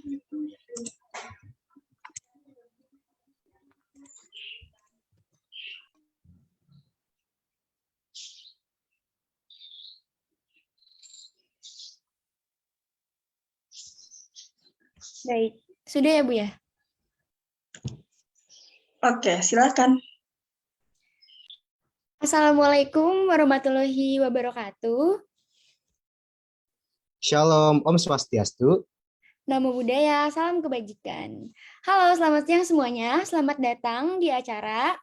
Baik, sudah ya Bu ya? Oke, silakan. Assalamualaikum warahmatullahi wabarakatuh. Shalom, Om Swastiastu. Namo Buddhaya, salam kebajikan. Halo, selamat siang semuanya. Selamat datang di acara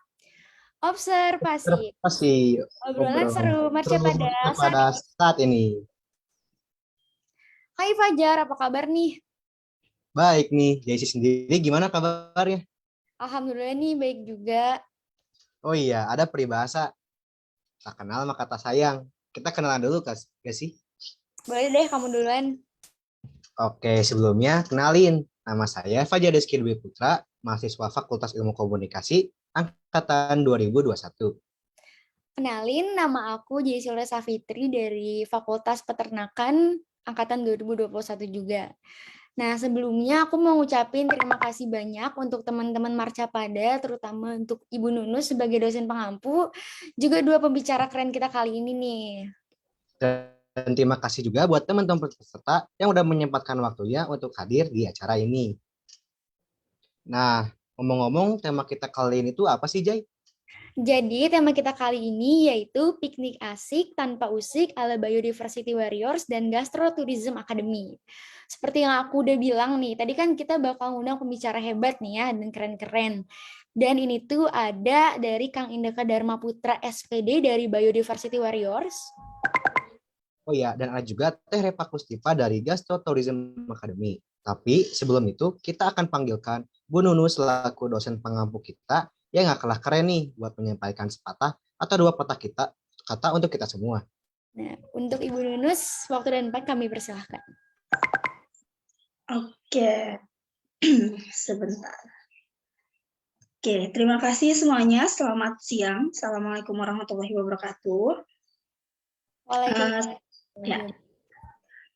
observasi. Observasi Obrolan seru Marca pada saat pada saat ini. Hai Fajar, apa kabar nih? Baik nih, Daisy sendiri gimana kabarnya? Alhamdulillah nih, baik juga. Oh iya, ada peribahasa, tak kenal maka tak sayang. Kita kenalan dulu, gak sih? Boleh deh, kamu duluan. Oke, sebelumnya kenalin. Nama saya Fajar Rizky Dwi Putra, mahasiswa Fakultas Ilmu Komunikasi, Angkatan 2021. Kenalin, nama aku Jaisyura Safitri dari Fakultas Peternakan Angkatan 2021 juga. Nah, sebelumnya aku mau ngucapin terima kasih banyak untuk teman-teman Marcapada, terutama untuk Ibu Nunus sebagai dosen pengampu, juga dua pembicara keren kita kali ini nih. Dan terima kasih juga buat teman-teman peserta yang udah menyempatkan waktunya untuk hadir di acara ini. Nah, ngomong-ngomong, tema kita kali ini tuh apa sih, Jai? Jadi tema kita kali ini yaitu piknik asik tanpa usik ala Biodiversity Warriors dan Gastrotourism Academy. Seperti yang aku udah bilang nih, tadi kan kita bakal ngundang pembicara hebat nih ya dan keren-keren. Dan ini tuh ada dari Kang Indeka Dharma Putra SPD dari Biodiversity Warriors. Oh iya, dan ada juga Teh Repa Kustipa dari Gastro Tourism Academy. Tapi sebelum itu, kita akan panggilkan Bu Nunu selaku dosen pengampu kita yang gak kalah keren nih buat menyampaikan sepatah atau dua patah kata untuk kita semua. Nah, untuk Ibu Nunus, waktu dan tempat kami persilahkan. Oke, sebentar. Oke, terima kasih semuanya. Selamat siang. Assalamualaikum warahmatullahi wabarakatuh. Waalaikumsalam. Ya.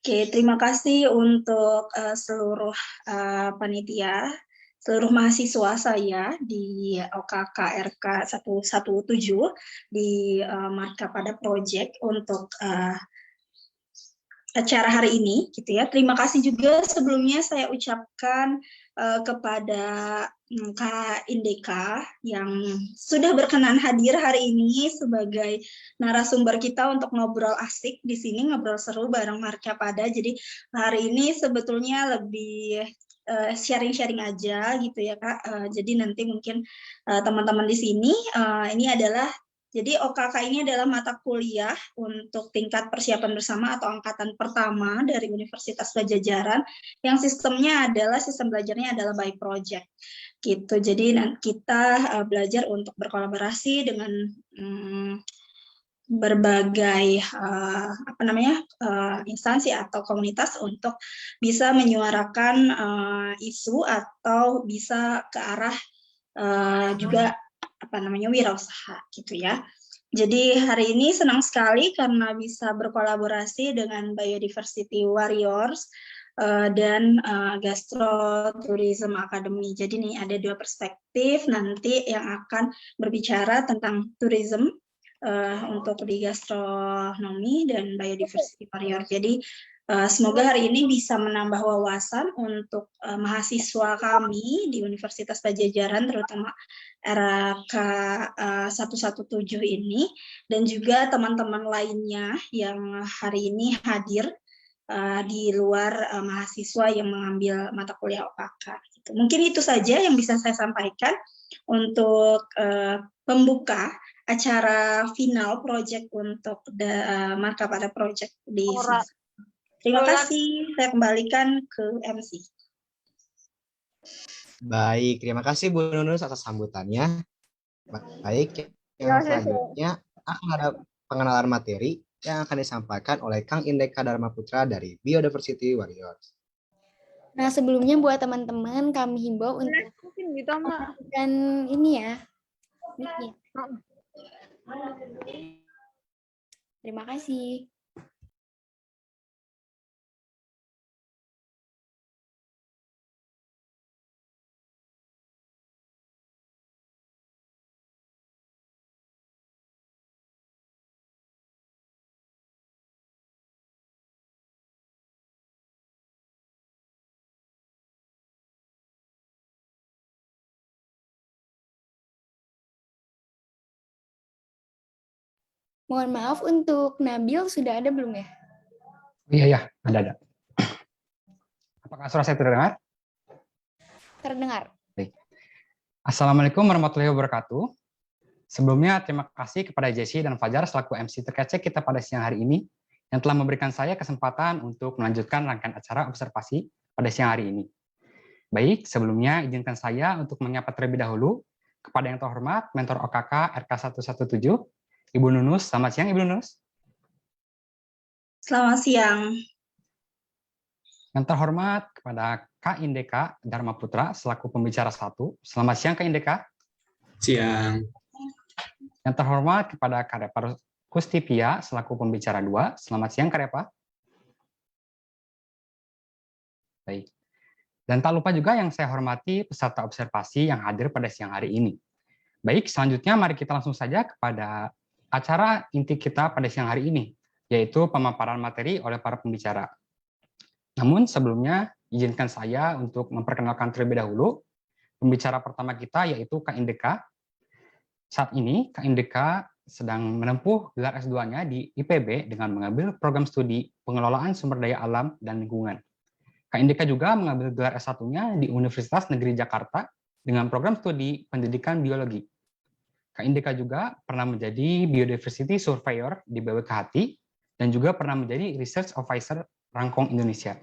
Oke, terima kasih untuk seluruh panitia, seluruh mahasiswa saya di OKKRK 117 di Marcapada Project untuk acara hari ini gitu ya. Terima kasih juga sebelumnya saya ucapkan kepada Kak Indeka yang sudah berkenan hadir hari ini sebagai narasumber kita untuk ngobrol asik di sini, ngobrol seru bareng Marcapada. Jadi hari ini sebetulnya lebih sharing-sharing aja gitu ya Kak. Jadi nanti mungkin teman-teman di sini ini adalah jadi OKK ini adalah mata kuliah untuk tingkat persiapan bersama atau angkatan pertama dari Universitas Pajajaran yang sistemnya adalah sistem belajarnya adalah by project gitu. Jadi kita belajar untuk berkolaborasi dengan berbagai instansi atau komunitas untuk bisa menyuarakan isu atau bisa ke arah juga wirausaha gitu ya. Jadi hari ini senang sekali karena bisa berkolaborasi dengan Biodiversity Warriors dan Gastro Tourism Academy. Jadi nih ada dua perspektif nanti yang akan berbicara tentang tourism untuk di gastronomi dan Biodiversity Warrior. Jadi semoga hari ini bisa menambah wawasan untuk mahasiswa kami di Universitas Pajajaran, terutama RK 117 ini, dan juga teman-teman lainnya yang hari ini hadir di luar mahasiswa yang mengambil mata kuliah OKK. Gitu. Mungkin itu saja yang bisa saya sampaikan untuk pembuka acara final project untuk Marcapada Project di sini. Terima kasih, saya kembalikan ke MC. Baik, terima kasih Bu Nunus atas sambutannya. Baik, yang selanjutnya akan ada pengenalan materi yang akan disampaikan oleh Kang Indeka Dharma Putra dari Biodiversity Warriors. Nah, sebelumnya buat teman-teman kami himbau untuk mematikan ini ya. Terima kasih. Mohon maaf untuk Nabil, sudah ada belum ya? Iya, ada. Apakah suara saya terdengar? Terdengar. Baik. Assalamualaikum warahmatullahi wabarakatuh. Sebelumnya, terima kasih kepada Jesse dan Fajar selaku MC terkece kita pada siang hari ini yang telah memberikan saya kesempatan untuk melanjutkan rangkaian acara observasi pada siang hari ini. Baik, sebelumnya izinkan saya untuk menyapa terlebih dahulu kepada yang terhormat Mentor OKK RK117, Ibu Nunus. Selamat siang, Ibu Nunus. Selamat siang. Yang terhormat kepada Kak Indeka Dharma Putra selaku pembicara 1. Selamat siang, Kak Indeka. Siang. Yang terhormat kepada Kak Repa Kustipia selaku pembicara 2. Selamat siang, Kak Repa. Baik. Dan tak lupa juga yang saya hormati peserta observasi yang hadir pada siang hari ini. Baik, selanjutnya mari kita langsung saja kepada acara inti kita pada siang hari ini, yaitu pemaparan materi oleh para pembicara. Namun sebelumnya, izinkan saya untuk memperkenalkan terlebih dahulu pembicara pertama kita, yaitu Kak Indeka. Saat ini, Kak Indeka sedang menempuh gelar S2-nya di IPB dengan mengambil program studi pengelolaan sumber daya alam dan lingkungan. Kak Indeka juga mengambil gelar S1-nya di Universitas Negeri Jakarta dengan program studi pendidikan biologi. Kak Indeka juga pernah menjadi Biodiversity Surveyor di BWKHT dan juga pernah menjadi Research Officer Rangkong Indonesia.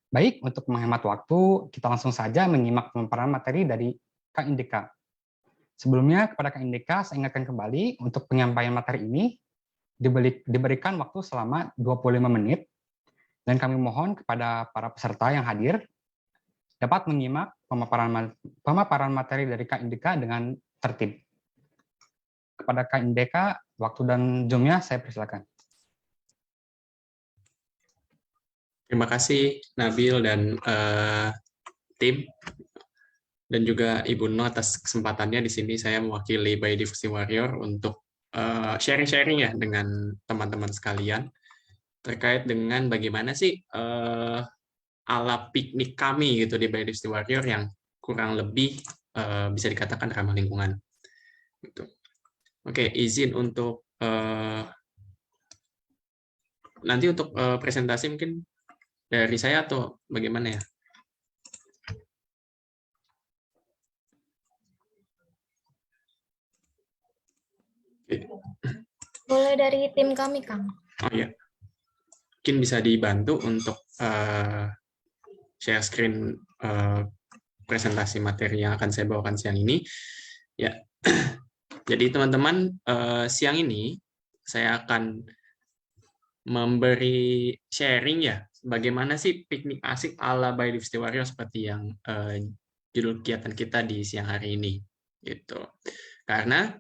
Baik, untuk menghemat waktu, kita langsung saja menyimak pemaparan materi dari Kak Indeka. Sebelumnya, kepada Kak Indeka, saya ingatkan kembali untuk penyampaian materi ini diberikan waktu selama 25 menit, dan kami mohon kepada para peserta yang hadir dapat menyimak pemaparan materi dari Kak Indeka dengan tertib. Kepada Kak Indeka, waktu dan Zoom-nya saya persilakan. Terima kasih Nabil dan tim, dan juga Ibu No atas kesempatannya. Di sini saya mewakili Biodiversity Warrior untuk sharing-sharing ya dengan teman-teman sekalian terkait dengan bagaimana sih ala piknik kami gitu di Biodiversity Warrior yang kurang lebih bisa dikatakan ramah lingkungan. Gitu. Oke, izin untuk nanti untuk presentasi mungkin dari saya atau bagaimana ya? Boleh dari tim kami, Kang. Oh ya, mungkin bisa dibantu untuk share screen presentasi materi yang akan saya bawakan siang ini. Ya, jadi teman-teman, siang ini saya akan memberi sharing ya, bagaimana sih piknik asik ala Biodiversity Warrior seperti yang judul kegiatan kita di siang hari ini, gitu. Karena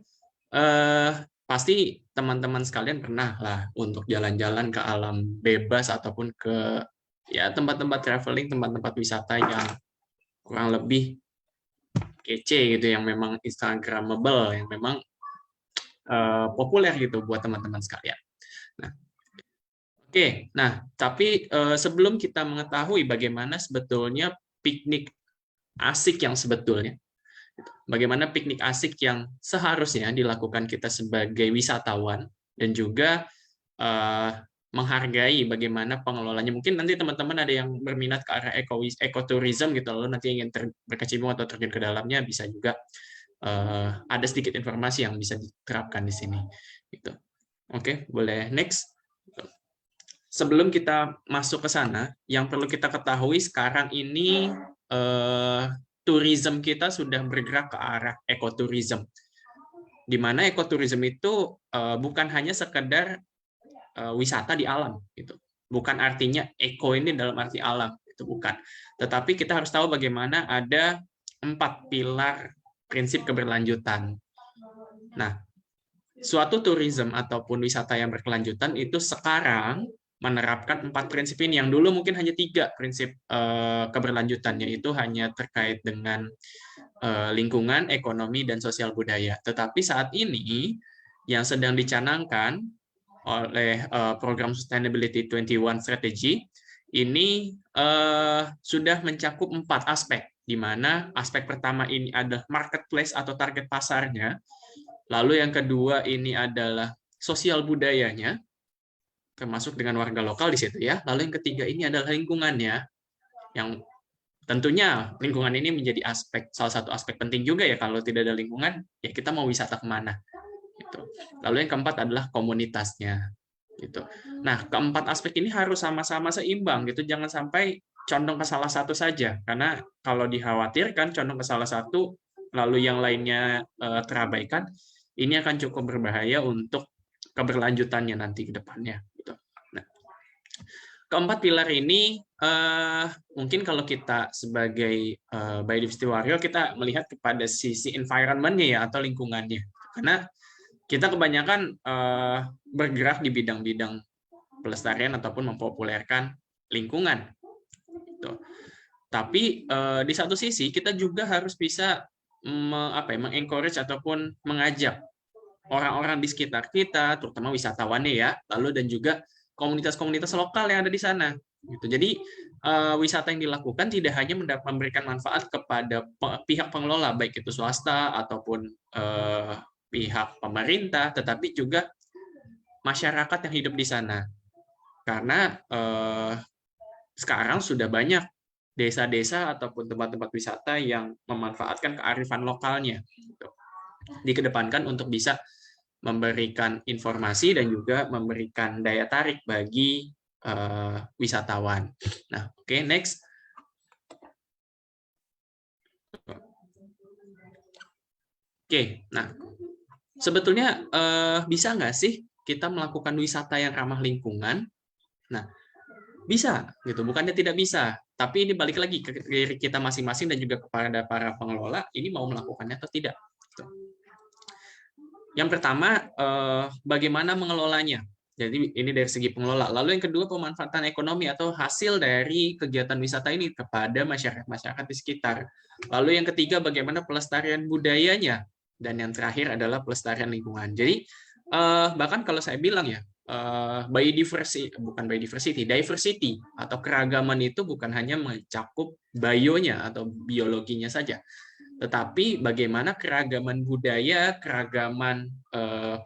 pasti teman-teman sekalian pernah lah untuk jalan-jalan ke alam bebas ataupun ke ya tempat-tempat traveling, tempat-tempat wisata yang kurang lebih kece gitu, yang memang Instagramable, yang memang populer gitu buat teman-teman sekalian. Nah, oke, nah tapi sebelum kita mengetahui bagaimana sebetulnya piknik asik yang sebetulnya, bagaimana piknik asik yang seharusnya dilakukan kita sebagai wisatawan dan juga menghargai bagaimana pengelolanya. Mungkin nanti teman-teman ada yang berminat ke arah ekoturism gitu, lalu nanti ingin berkecimpung atau terjun ke dalamnya, bisa juga ada sedikit informasi yang bisa diterapkan di sini. Gitu. Oke, boleh next. Sebelum kita masuk ke sana, yang perlu kita ketahui sekarang ini tourism kita sudah bergerak ke arah ekoturism. Di mana ekoturism itu bukan hanya sekedar wisata di alam, gitu. Bukan artinya eko ini dalam arti alam, itu bukan. Tetapi kita harus tahu bagaimana ada 4 pilar prinsip keberlanjutan. Nah, suatu tourism ataupun wisata yang berkelanjutan itu sekarang menerapkan 4 prinsip ini, yang dulu mungkin hanya 3 prinsip keberlanjutan, yaitu hanya terkait dengan lingkungan, ekonomi, dan sosial budaya. Tetapi saat ini yang sedang dicanangkan oleh program Sustainability 21 Strategy ini sudah mencakup 4 aspek, di mana aspek pertama ini adalah marketplace atau target pasarnya, lalu yang kedua ini adalah sosial budayanya, termasuk dengan warga lokal di situ ya. Lalu yang ketiga ini adalah lingkungannya, yang tentunya lingkungan ini menjadi salah satu aspek penting juga ya. Kalau tidak ada lingkungan, ya kita mau wisata kemana? Gitu. Lalu yang keempat adalah komunitasnya. Gitu. Nah, keempat aspek ini harus sama-sama seimbang gitu. Jangan sampai condong ke salah satu saja, karena kalau dikhawatirkan condong ke salah satu lalu yang lainnya terabaikan, ini akan cukup berbahaya untuk keberlanjutannya nanti ke depannya. Gitu. Nah, keempat pilar ini mungkin kalau kita sebagai biodiversity warrior kita melihat kepada sisi environment-nya ya, atau lingkungannya, karena kita kebanyakan bergerak di bidang-bidang pelestarian ataupun mempopulerkan lingkungan. Gitu. Tapi di satu sisi kita juga harus bisa mengencourage ataupun mengajak orang-orang di sekitar kita, terutama wisatawannya ya, lalu dan juga komunitas-komunitas lokal yang ada di sana. Gitu. Jadi wisata yang dilakukan tidak hanya memberikan manfaat kepada pihak pengelola, baik itu swasta ataupun pihak pemerintah, tetapi juga masyarakat yang hidup di sana. Karena sekarang sudah banyak desa-desa ataupun tempat-tempat wisata yang memanfaatkan kearifan lokalnya. Dikedepankan untuk bisa memberikan informasi dan juga memberikan daya tarik bagi wisatawan. Nah, oke, next. Oke, nah sebetulnya bisa nggak sih kita melakukan wisata yang ramah lingkungan? Nah, bisa, gitu. Bukannya tidak bisa, tapi ini balik lagi ke diri kita masing-masing dan juga kepada para pengelola, ini mau melakukannya atau tidak. Gitu. Yang pertama, bagaimana mengelolanya? Jadi ini dari segi pengelola. Lalu yang kedua, pemanfaatan ekonomi atau hasil dari kegiatan wisata ini kepada masyarakat di sekitar. Lalu yang ketiga, bagaimana pelestarian budayanya? Dan yang terakhir adalah pelestarian lingkungan. Jadi bahkan kalau saya bilang ya, diversity atau keragaman itu bukan hanya mencakup bionya atau biologinya saja, tetapi bagaimana keragaman budaya, keragaman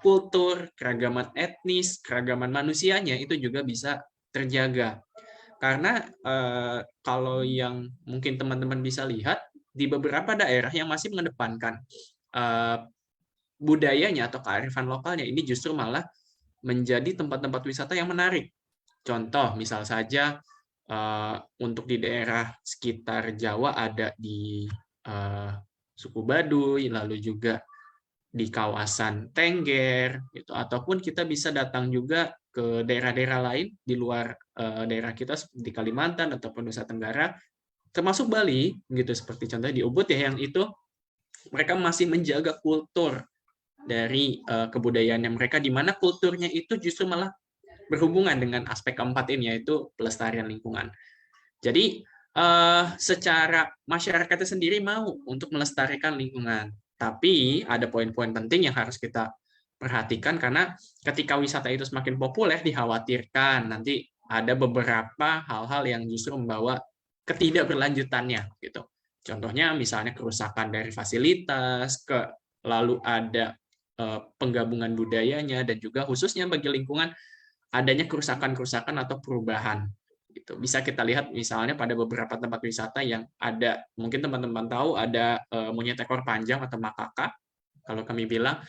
kultur, keragaman etnis, keragaman manusianya itu juga bisa terjaga. Karena kalau yang mungkin teman-teman bisa lihat, di beberapa daerah yang masih mengedepankan budayanya atau kearifan lokalnya, ini justru malah menjadi tempat-tempat wisata yang menarik. Contoh, misal saja untuk di daerah sekitar Jawa ada di suku Baduy, lalu juga di kawasan Tengger, gitu. Ataupun kita bisa datang juga ke daerah-daerah lain di luar daerah kita seperti Kalimantan ataupun Nusa Tenggara, termasuk Bali, gitu, seperti contohnya di Ubud ya, yang itu mereka masih menjaga kultur dari kebudayaannya mereka, di mana kulturnya itu justru malah berhubungan dengan aspek keempat ini, yaitu pelestarian lingkungan. Jadi secara masyarakatnya sendiri mau untuk melestarikan lingkungan, tapi ada poin-poin penting yang harus kita perhatikan, karena ketika wisata itu semakin populer, dikhawatirkan nanti ada beberapa hal-hal yang justru membawa ketidakberlanjutannya, gitu. Contohnya misalnya kerusakan dari fasilitas, lalu ada penggabungan budayanya, dan juga khususnya bagi lingkungan adanya kerusakan-kerusakan atau perubahan. Gitu. Bisa kita lihat misalnya pada beberapa tempat wisata yang ada, mungkin teman-teman tahu ada monyet ekor panjang atau makaka, kalau kami bilang,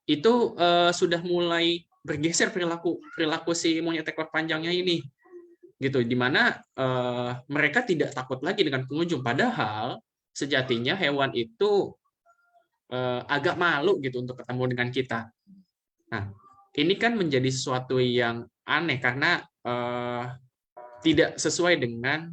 itu sudah mulai bergeser perilaku si monyet ekor panjangnya ini. Gitu, di mana mereka tidak takut lagi dengan pengunjung, padahal sejatinya hewan itu agak malu gitu untuk ketemu dengan kita. Nah, ini kan menjadi sesuatu yang aneh karena tidak sesuai dengan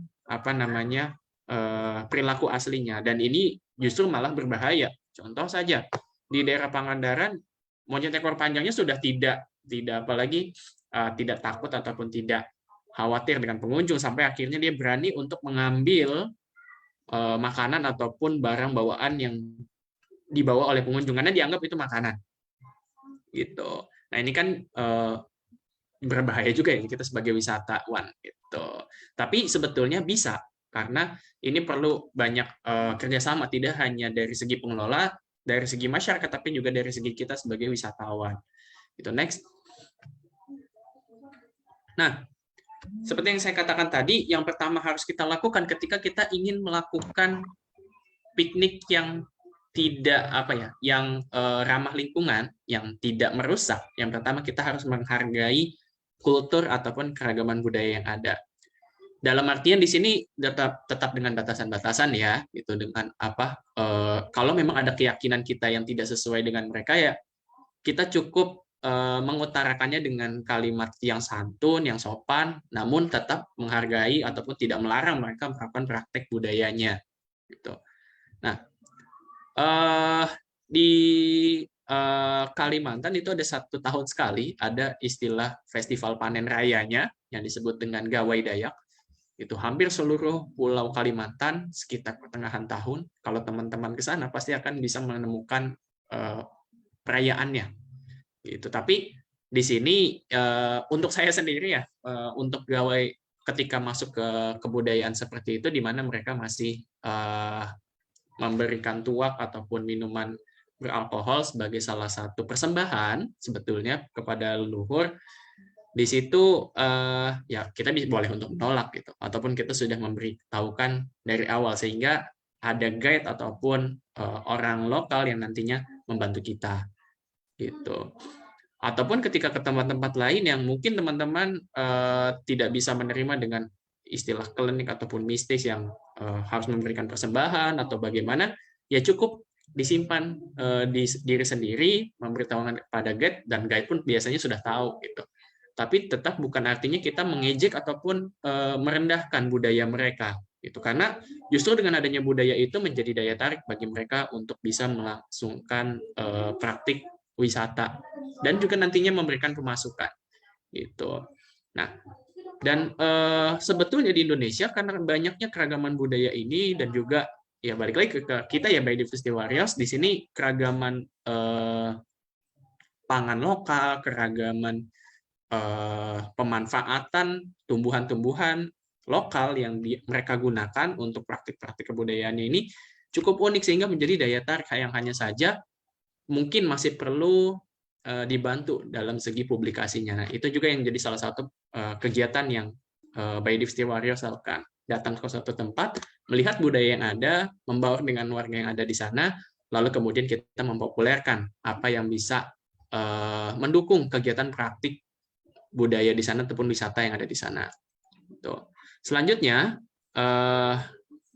perilaku aslinya, dan ini justru malah berbahaya. Contoh saja di daerah Pangandaran, monyet ekor panjangnya sudah tidak takut ataupun tidak khawatir dengan pengunjung, sampai akhirnya dia berani untuk mengambil makanan ataupun barang bawaan yang dibawa oleh pengunjung karena dianggap itu makanan. Gitu. Nah, ini kan berbahaya juga ya kita sebagai wisatawan gitu. Tapi sebetulnya bisa, karena ini perlu banyak kerjasama, tidak hanya dari segi pengelola, dari segi masyarakat, tapi juga dari segi kita sebagai wisatawan. Gitu. Next. Nah, seperti yang saya katakan tadi, yang pertama harus kita lakukan ketika kita ingin melakukan piknik yang tidak yang ramah lingkungan, yang tidak merusak. Yang pertama kita harus menghargai kultur ataupun keragaman budaya yang ada. Dalam artian di sini tetap dengan batasan-batasan ya, gitu dengan kalau memang ada keyakinan kita yang tidak sesuai dengan mereka ya kita cukup mengutarakannya dengan kalimat yang santun, yang sopan, namun tetap menghargai ataupun tidak melarang mereka melakukan praktek budayanya. Gitu. Nah, di Kalimantan itu ada 1 tahun sekali ada istilah festival panen rayanya yang disebut dengan Gawai Dayak. Itu hampir seluruh pulau Kalimantan sekitar pertengahan tahun. Kalau teman-teman ke sana pasti akan bisa menemukan perayaannya. Gitu. Tapi di sini untuk saya sendiri ya, untuk gawai ketika masuk ke kebudayaan seperti itu, di mana mereka masih memberikan tuak ataupun minuman beralkohol sebagai salah satu persembahan sebetulnya kepada leluhur. Di situ ya kita boleh untuk menolak gitu, ataupun kita sudah memberitahukan dari awal sehingga ada guide ataupun orang lokal yang nantinya membantu kita gitu. Ataupun ketika ke tempat-tempat lain yang mungkin teman-teman tidak bisa menerima dengan istilah klinik ataupun mistis yang harus memberikan persembahan atau bagaimana, ya cukup disimpan di diri sendiri, memberitahukan kepada guide, dan guide pun biasanya sudah tahu gitu. Tapi tetap bukan artinya kita mengejek ataupun merendahkan budaya mereka gitu, karena justru dengan adanya budaya itu menjadi daya tarik bagi mereka untuk bisa melangsungkan praktik wisata dan juga nantinya memberikan pemasukan gitu. Nah, dan sebetulnya di Indonesia karena banyaknya keragaman budaya ini dan juga ya balik lagi ke kita ya Biodiversity Warriors di sini keragaman pangan lokal, keragaman pemanfaatan tumbuhan-tumbuhan lokal yang mereka gunakan untuk praktik-praktik kebudayaannya ini cukup unik sehingga menjadi daya tarik yang hanya saja mungkin masih perlu dibantu dalam segi publikasinya. Nah, itu juga yang jadi salah satu kegiatan yang Biodiversity Warriors lakukan. Datang ke suatu tempat, melihat budaya yang ada, membaur dengan warga yang ada di sana, lalu kemudian kita mempopulerkan apa yang bisa mendukung kegiatan praktik budaya di sana ataupun wisata yang ada di sana. Selanjutnya,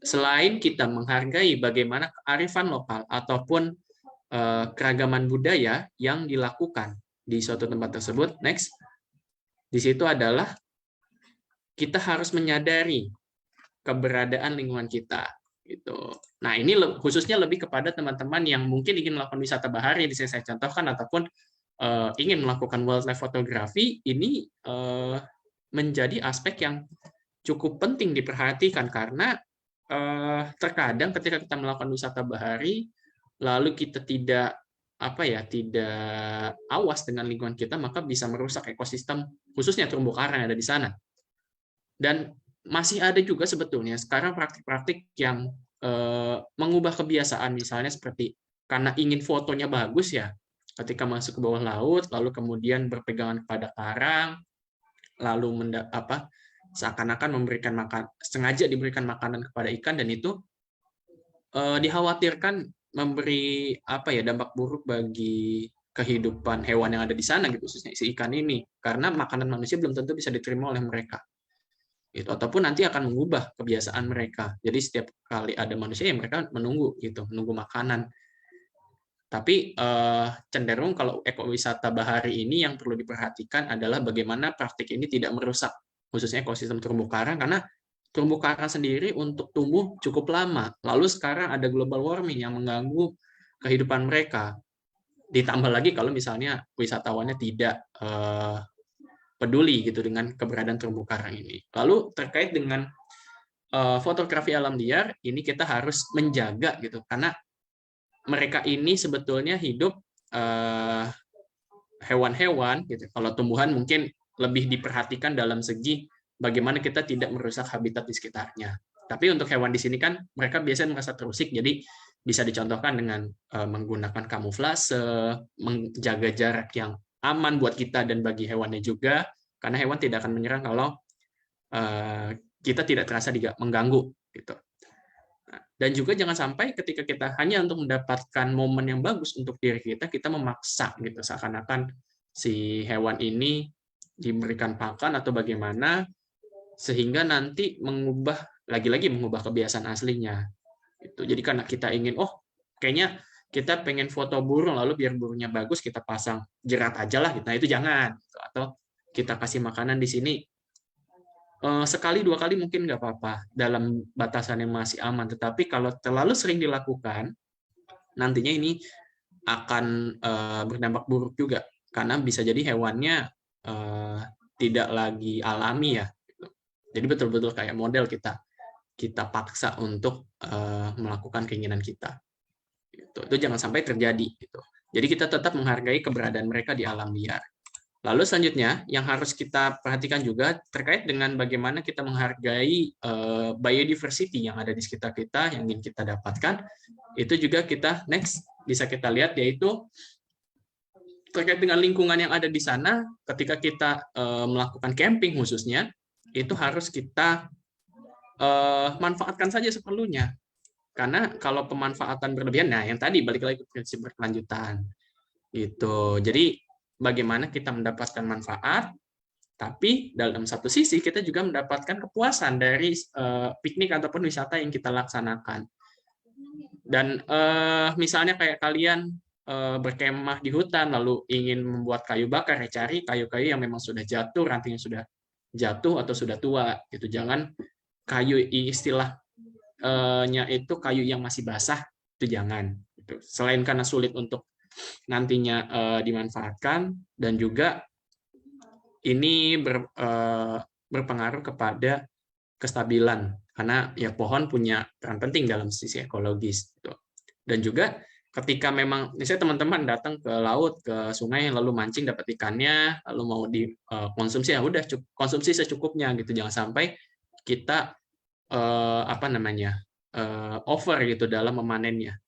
selain kita menghargai bagaimana kearifan lokal ataupun keragaman budaya yang dilakukan di suatu tempat tersebut, next, di situ adalah kita harus menyadari keberadaan lingkungan kita. Gitu. Nah, ini khususnya lebih kepada teman-teman yang mungkin ingin melakukan wisata bahari, di sini saya contohkan, ataupun ingin melakukan wildlife photography, ini menjadi aspek yang cukup penting diperhatikan karena terkadang ketika kita melakukan wisata bahari lalu kita tidak tidak awas dengan lingkungan kita, maka bisa merusak ekosistem khususnya terumbu karang yang ada di sana. Dan masih ada juga sebetulnya sekarang praktik-praktik yang mengubah kebiasaan, misalnya seperti karena ingin fotonya bagus ya, ketika masuk ke bawah laut, lalu kemudian berpegangan kepada karang, lalu seakan-akan sengaja diberikan makanan kepada ikan, dan itu dikhawatirkan memberi dampak buruk bagi kehidupan hewan yang ada di sana, gitu, khususnya si ikan ini, karena makanan manusia belum tentu bisa diterima oleh mereka. Gitu. Ataupun nanti akan mengubah kebiasaan mereka. Jadi setiap kali ada manusia yang mereka menunggu makanan. Tapi cenderung kalau ekowisata bahari ini yang perlu diperhatikan adalah bagaimana praktik ini tidak merusak khususnya ekosistem terumbu karang, karena terumbu karang sendiri untuk tumbuh cukup lama. Lalu sekarang ada global warming yang mengganggu kehidupan mereka. Ditambah lagi kalau misalnya wisatawannya tidak peduli gitu dengan keberadaan terumbu karang ini. Lalu terkait dengan fotografi alam liar, ini kita harus menjaga gitu, karena mereka ini sebetulnya hidup hewan-hewan gitu. Kalau tumbuhan mungkin lebih diperhatikan dalam segi bagaimana kita tidak merusak habitat di sekitarnya. Tapi untuk hewan di sini kan mereka biasanya merasa terusik, jadi bisa dicontohkan dengan menggunakan kamuflase, menjaga jarak yang aman buat kita dan bagi hewannya juga, karena hewan tidak akan menyerang kalau kita tidak terasa mengganggu gitu. Dan juga jangan sampai ketika kita hanya untuk mendapatkan momen yang bagus untuk diri kita, kita memaksa gitu, seakan-akan si hewan ini diberikan pakan atau bagaimana, sehingga nanti lagi-lagi mengubah kebiasaan aslinya. Gitu. Jadi karena kita ingin, kayaknya kita pengen foto burung, lalu biar burungnya bagus kita pasang jerat aja lah. Gitu. Nah itu jangan. Atau kita kasih makanan di sini sekali 2 kali mungkin nggak apa-apa dalam batasan yang masih aman. Tetapi kalau terlalu sering dilakukan, nantinya ini akan berdampak buruk juga, karena bisa jadi hewannya tidak lagi alami ya. Jadi betul-betul kayak model kita paksa untuk melakukan keinginan kita. Itu jangan sampai terjadi. Gitu. Jadi kita tetap menghargai keberadaan mereka di alam liar. Lalu selanjutnya yang harus kita perhatikan juga terkait dengan bagaimana kita menghargai biodiversity yang ada di sekitar kita yang ingin kita dapatkan. Itu juga kita next bisa kita lihat, yaitu terkait dengan lingkungan yang ada di sana. Ketika kita melakukan camping khususnya, itu harus kita manfaatkan saja seperlunya. Karena kalau pemanfaatan berlebihan, nah yang tadi balik lagi ke prinsip berkelanjutan. Gitu. Jadi bagaimana kita mendapatkan manfaat, tapi dalam satu sisi kita juga mendapatkan kepuasan dari piknik ataupun wisata yang kita laksanakan. Dan misalnya kayak kalian berkemah di hutan, lalu ingin membuat kayu bakar, ya cari kayu-kayu yang memang sudah jatuh, rantingnya sudah jatuh atau sudah tua. Gitu. Jangan kayu istilahnya itu kayu yang masih basah, itu jangan. Gitu. Selain karena sulit untuk nantinya dimanfaatkan, dan juga ini berpengaruh kepada kestabilan, karena ya pohon punya peran penting dalam sisi ekologis. Gitu. Dan juga ketika memang misalnya teman-teman datang ke laut, ke sungai, lalu mancing dapat ikannya, lalu mau dikonsumsi, ya udah konsumsi secukupnya gitu. Jangan sampai kita over gitu dalam memanennya.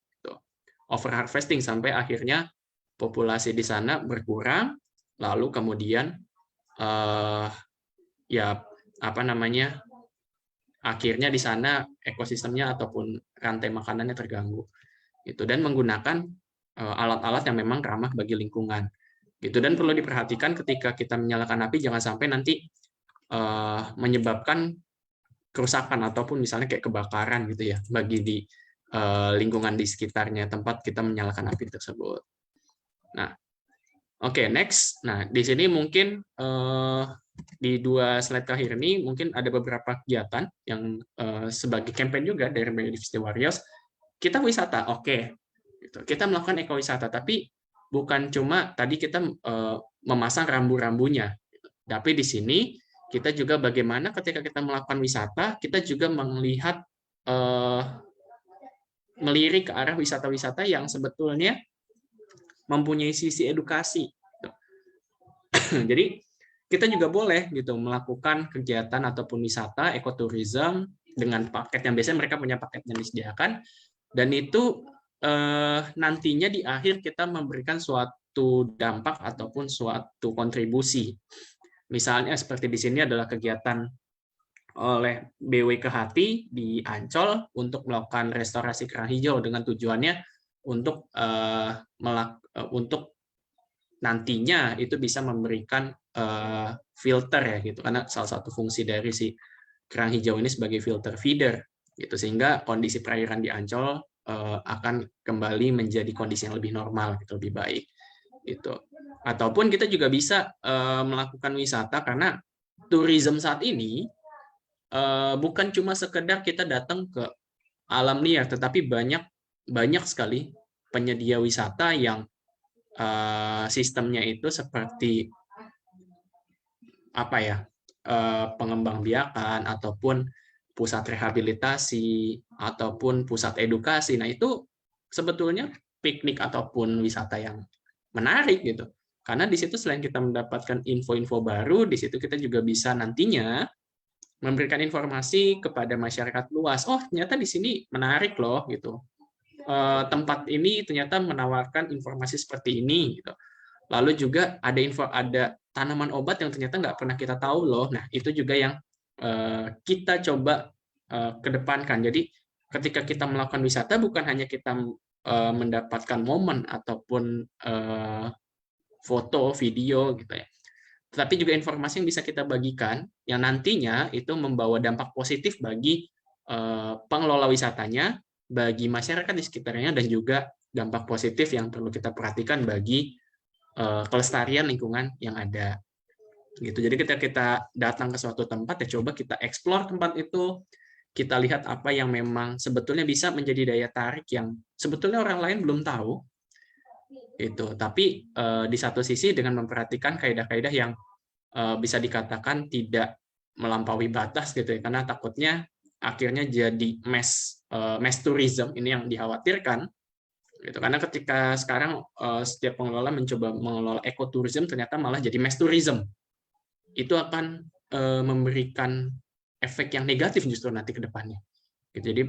Over harvesting sampai akhirnya populasi di sana berkurang, lalu kemudian akhirnya di sana ekosistemnya ataupun rantai makanannya terganggu, gitu. Dan menggunakan alat-alat yang memang ramah bagi lingkungan, gitu. Dan perlu diperhatikan ketika kita menyalakan api, jangan sampai nanti menyebabkan kerusakan ataupun misalnya kayak kebakaran gitu ya bagi di lingkungan di sekitarnya tempat kita menyalakan api tersebut. Nah, oke, next. Nah, di sini mungkin di 2 slide terakhir ini mungkin ada beberapa kegiatan yang sebagai campaign juga dari Biodiversity Warriors. Kita wisata, oke. Gitu. Kita melakukan ekowisata, tapi bukan cuma tadi kita memasang rambu-rambunya. Gitu. Tapi di sini kita juga bagaimana ketika kita melakukan wisata, kita juga melirik ke arah wisata-wisata yang sebetulnya mempunyai sisi edukasi. Jadi kita juga boleh gitu melakukan kegiatan ataupun wisata ekoturism dengan paket yang biasanya mereka punya paket yang disediakan, dan itu nantinya di akhir kita memberikan suatu dampak ataupun suatu kontribusi. Misalnya seperti di sini adalah kegiatan oleh BW Kehati di Ancol untuk melakukan restorasi kerang hijau dengan tujuannya untuk nantinya itu bisa memberikan filter ya gitu, karena salah satu fungsi dari si kerang hijau ini sebagai filter feeder gitu, sehingga kondisi perairan di Ancol akan kembali menjadi kondisi yang lebih normal gitu, lebih baik gitu. Ataupun kita juga bisa melakukan wisata, karena tourism saat ini bukan cuma sekedar kita datang ke alam liar, tetapi banyak sekali penyedia wisata yang sistemnya itu seperti pengembangbiakan ataupun pusat rehabilitasi ataupun pusat edukasi. Nah, itu sebetulnya piknik ataupun wisata yang menarik gitu. Karena di situ selain kita mendapatkan info-info baru, di situ kita juga bisa nantinya memberikan informasi kepada masyarakat luas. Oh, ternyata di sini menarik loh gitu. Tempat ini ternyata menawarkan informasi seperti ini gitu. Lalu juga ada tanaman obat yang ternyata nggak pernah kita tahu loh. Nah, itu juga yang kita coba kedepankan. Jadi ketika kita melakukan wisata bukan hanya kita mendapatkan momen ataupun foto, video gitu ya. Tetapi juga informasi yang bisa kita bagikan yang nantinya itu membawa dampak positif bagi pengelola wisatanya, bagi masyarakat di sekitarnya, dan juga dampak positif yang perlu kita perhatikan bagi kelestarian lingkungan yang ada. Gitu. Jadi ketika kita datang ke suatu tempat ya coba kita explore tempat itu, kita lihat apa yang memang sebetulnya bisa menjadi daya tarik yang sebetulnya orang lain belum tahu. Itu. Tapi di satu sisi dengan memperhatikan kaidah-kaidah yang bisa dikatakan tidak melampaui batas gitu ya, karena takutnya akhirnya jadi mass tourism, ini yang dikhawatirkan. Gitu. Karena ketika sekarang setiap pengelola mencoba mengelola ekoturism ternyata malah jadi mass tourism. Itu akan memberikan efek yang negatif justru nanti ke depannya. Gitu. Jadi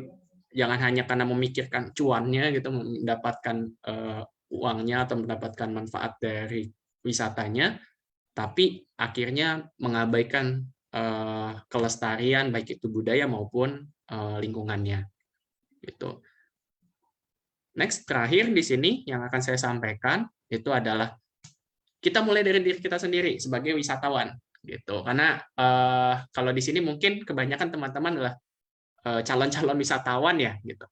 jangan hanya karena memikirkan cuannya gitu, mendapatkan uangnya atau mendapatkan manfaat dari wisatanya, tapi akhirnya mengabaikan kelestarian baik itu budaya maupun lingkungannya. Gitu. Next, terakhir di sini yang akan saya sampaikan itu adalah kita mulai dari diri kita sendiri sebagai wisatawan. Gitu. Karena kalau di sini mungkin kebanyakan teman-teman adalah calon-calon wisatawan ya, gitu.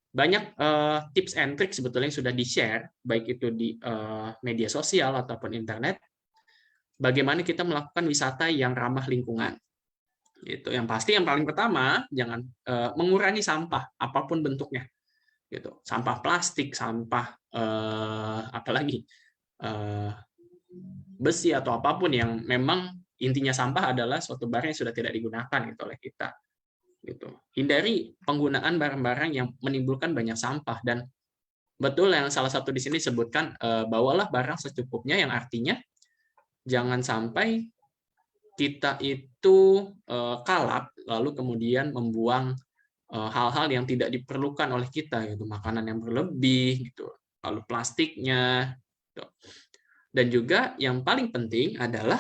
Banyak tips and trick sebetulnya yang sudah di-share, baik itu di media sosial ataupun internet, bagaimana kita melakukan wisata yang ramah lingkungan. Gitu. Yang pasti yang paling pertama, jangan mengurangi sampah apapun bentuknya. Gitu. Sampah plastik, sampah apalagi besi atau apapun yang memang intinya sampah adalah suatu barang yang sudah tidak digunakan gitu oleh kita. Gitu. Hindari penggunaan barang-barang yang menimbulkan banyak sampah, dan betul yang salah satu di sini sebutkan bawalah barang secukupnya, yang artinya jangan sampai kita itu kalap lalu kemudian membuang hal-hal yang tidak diperlukan oleh kita, gitu, makanan yang berlebih gitu, lalu plastiknya gitu. Dan juga yang paling penting adalah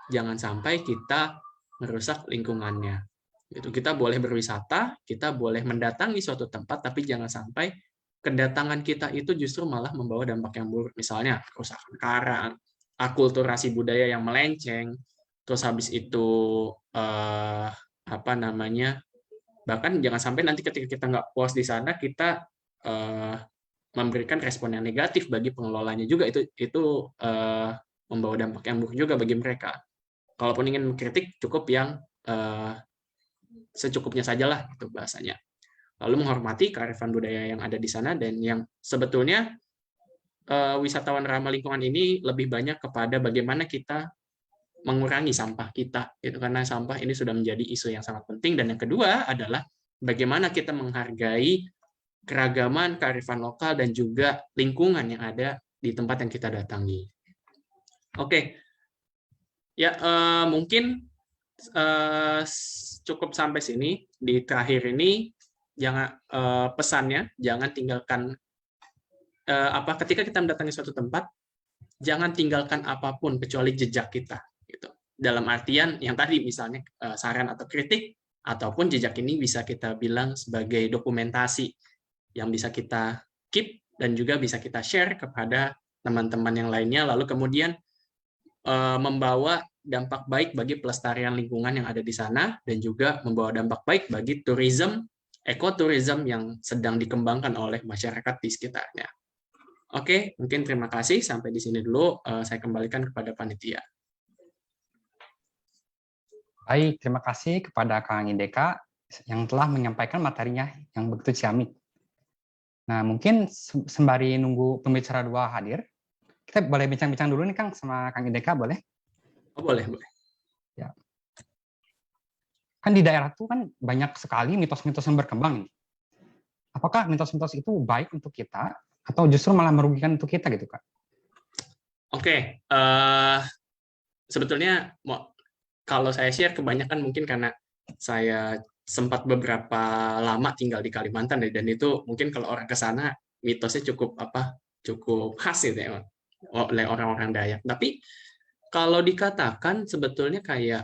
jangan sampai kita merusak lingkungannya. Itu kita boleh berwisata, kita boleh mendatangi suatu tempat, tapi jangan sampai kedatangan kita itu justru malah membawa dampak yang buruk. Misalnya kerusakan karang, akulturasi budaya yang melenceng, terus habis itu bahkan jangan sampai nanti ketika kita nggak puas di sana kita memberikan respon yang negatif bagi pengelolanya juga, itu membawa dampak yang buruk juga bagi mereka. Kalaupun ingin mengkritik, cukup yang secukupnya sajalah itu bahasanya. Lalu menghormati kearifan budaya yang ada di sana, dan yang sebetulnya wisatawan ramah lingkungan ini lebih banyak kepada bagaimana kita mengurangi sampah kita, itu karena sampah ini sudah menjadi isu yang sangat penting. Dan yang kedua adalah bagaimana kita menghargai keragaman kearifan lokal dan juga lingkungan yang ada di tempat yang kita datangi. Oke. Ya, mungkin cukup sampai sini. Di terakhir ini, jangan pesannya, jangan tinggalkan ketika kita mendatangi suatu tempat, jangan tinggalkan apapun kecuali jejak kita. Gitu. Dalam artian yang tadi misalnya saran atau kritik, ataupun jejak ini bisa kita bilang sebagai dokumentasi yang bisa kita keep dan juga bisa kita share kepada teman-teman yang lainnya, lalu kemudian membawa dampak baik bagi pelestarian lingkungan yang ada di sana, dan juga membawa dampak baik bagi tourism, ekoturism yang sedang dikembangkan oleh masyarakat di sekitarnya. Oke, mungkin terima kasih. Sampai di sini dulu. Saya kembalikan kepada panitia. Baik, terima kasih kepada Kang Indeka yang telah menyampaikan materinya yang begitu ciamik. Nah, mungkin sembari nunggu pembicara dua hadir, kita boleh bincang-bincang dulu nih Kang sama Kang Indeka, boleh? Oh, boleh. Ya. Kan di daerah tuh kan banyak sekali mitos-mitos yang berkembang nih. Apakah mitos-mitos itu baik untuk kita atau justru malah merugikan untuk kita gitu, Kak? Oke, sebetulnya kalau saya share kebanyakan mungkin karena saya sempat beberapa lama tinggal di Kalimantan, dan itu mungkin kalau orang ke sana mitosnya cukup khas gitu ya oleh orang-orang Dayak. Tapi Kalau dikatakan sebetulnya kayak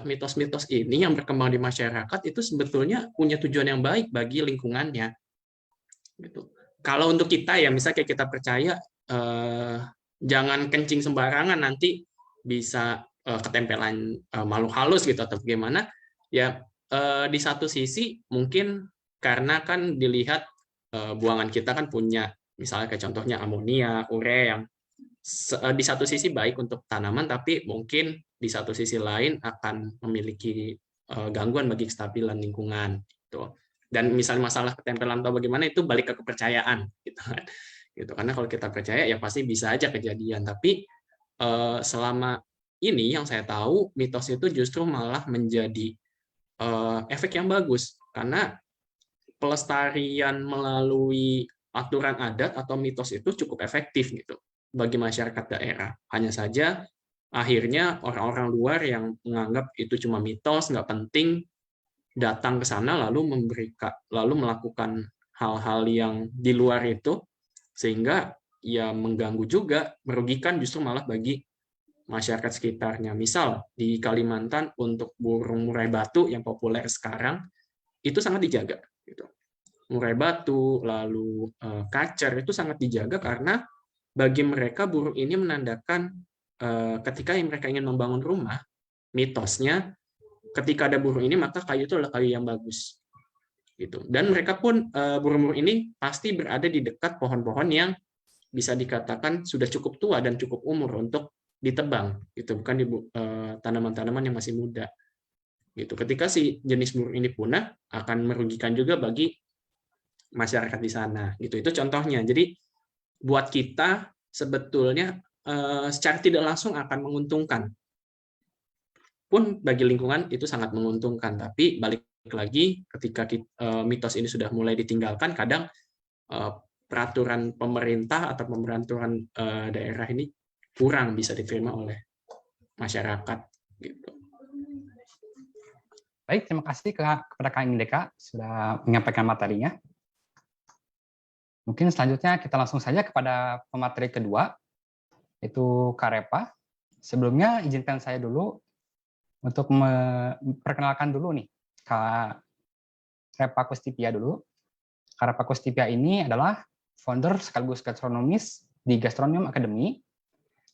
mitos-mitos ini yang berkembang di masyarakat itu sebetulnya punya tujuan yang baik bagi lingkungannya. Gitu. Kalau untuk kita ya, misalnya kayak kita percaya jangan kencing sembarangan, nanti bisa ketempelan makhluk halus gitu atau bagaimana. Ya di satu sisi mungkin karena kan dilihat buangan kita kan punya misalnya kayak contohnya amonia, urea yang di satu sisi baik untuk tanaman, tapi mungkin di satu sisi lain akan memiliki gangguan bagi kestabilan lingkungan. Gitu. Dan misalnya masalah ketempelan atau bagaimana itu balik ke kepercayaan, gitu kan. Gitu. Karena kalau kita percaya ya pasti bisa aja kejadian. Tapi selama ini yang saya tahu mitos itu justru malah menjadi efek yang bagus karena pelestarian melalui aturan adat atau mitos itu cukup efektif gitu bagi masyarakat daerah. Hanya saja akhirnya orang-orang luar yang menganggap itu cuma mitos, nggak penting, datang ke sana lalu melakukan hal-hal yang di luar itu, sehingga ya mengganggu juga, merugikan justru malah bagi masyarakat sekitarnya. Misal di Kalimantan untuk burung murai batu yang populer sekarang itu sangat dijaga. Gitu. Murai batu, lalu kacer itu sangat dijaga karena bagi mereka burung ini menandakan ketika mereka ingin membangun rumah, mitosnya ketika ada burung ini maka kayu itu adalah kayu yang bagus. Gitu. Dan mereka pun burung-burung ini pasti berada di dekat pohon-pohon yang bisa dikatakan sudah cukup tua dan cukup umur untuk ditebang, gitu, bukan di tanaman-tanaman yang masih muda. Gitu. Ketika si jenis burung ini punah akan merugikan juga bagi masyarakat di sana. Gitu. Itu contohnya. Jadi buat kita sebetulnya secara tidak langsung akan menguntungkan. Pun bagi lingkungan itu sangat menguntungkan. Tapi balik lagi ketika mitos ini sudah mulai ditinggalkan, kadang peraturan pemerintah atau peraturan daerah ini kurang bisa diterima oleh masyarakat. Gitu. Baik, terima kasih kepada Kak Indeka sudah menyampaikan materinya. Mungkin selanjutnya kita langsung saja kepada pemateri kedua, yaitu Kak Repa. Sebelumnya izinkan saya dulu untuk memperkenalkan dulu nih Kak Repa Kustipia dulu. Kak Repa Kustipia ini adalah founder sekaligus gastronomis di Gastronomium Academy,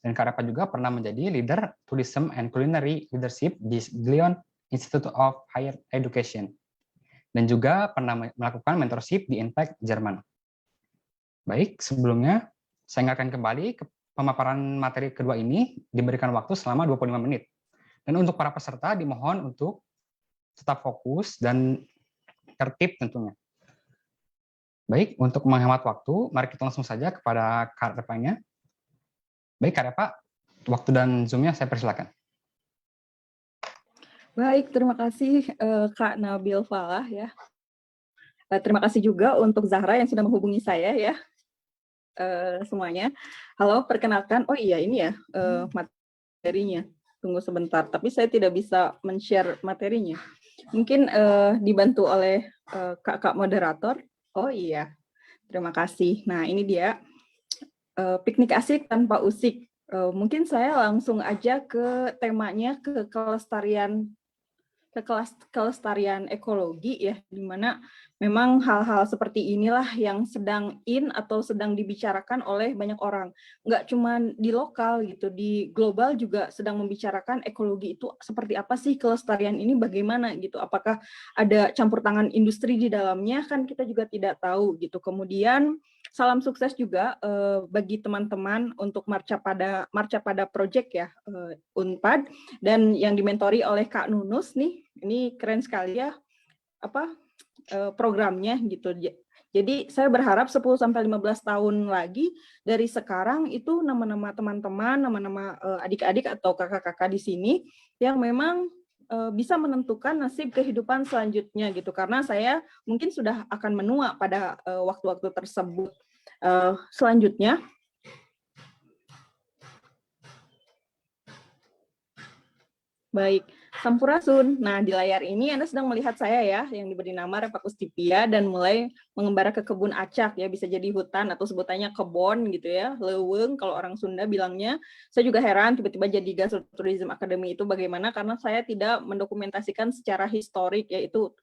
dan Kak Repa juga pernah menjadi leader tourism and culinary leadership di Glion Institute of Higher Education, dan juga pernah melakukan mentorship di Impact Jerman. Baik, sebelumnya saya ingatkan kembali ke pemaparan materi kedua ini diberikan waktu selama 25 menit. Dan untuk para peserta dimohon untuk tetap fokus dan tertib tentunya. Baik, untuk menghemat waktu, mari kita langsung saja kepada Kak Repanya. Baik, Kak Repa, waktu dan Zoom-nya saya persilakan. Baik, terima kasih Kak Nabil Falah ya. Terima kasih juga untuk Zahra yang sudah menghubungi saya ya. Semuanya. Halo, perkenalkan. Oh iya, ini ya materinya. Tunggu sebentar, tapi saya tidak bisa men-share materinya. Mungkin dibantu oleh kakak moderator. Oh iya, terima kasih. Nah, ini dia piknik asik tanpa usik. Mungkin saya langsung aja ke temanya, ke kelestarian ekologi ya, di mana memang hal-hal seperti inilah yang sedang in atau sedang dibicarakan oleh banyak orang. Nggak cuma di lokal gitu, di global juga sedang membicarakan ekologi itu seperti apa sih, kelestarian ini bagaimana gitu. Apakah ada campur tangan industri di dalamnya, kan kita juga tidak tahu gitu. Kemudian salam sukses juga bagi teman-teman untuk Marca Pada Project ya, Unpad, dan yang dimentori oleh Kak Nunus nih. Ini keren sekali ya programnya gitu. Jadi saya berharap 10-15 tahun lagi dari sekarang itu nama-nama teman-teman, nama-nama adik-adik atau kakak-kakak di sini yang memang bisa menentukan nasib kehidupan selanjutnya gitu. Karena saya mungkin sudah akan menua pada waktu-waktu tersebut. Selanjutnya, baik. Sampurasun. Nah, di layar ini Anda sedang melihat saya ya, yang diberi nama Repakustipia dan mulai mengembara ke kebun acak ya, bisa jadi hutan atau sebutannya kebon gitu ya, leuweung kalau orang Sunda bilangnya. Saya juga heran tiba-tiba jadi Gastrotourism Academy itu bagaimana, karena saya tidak mendokumentasikan secara historik, yaitu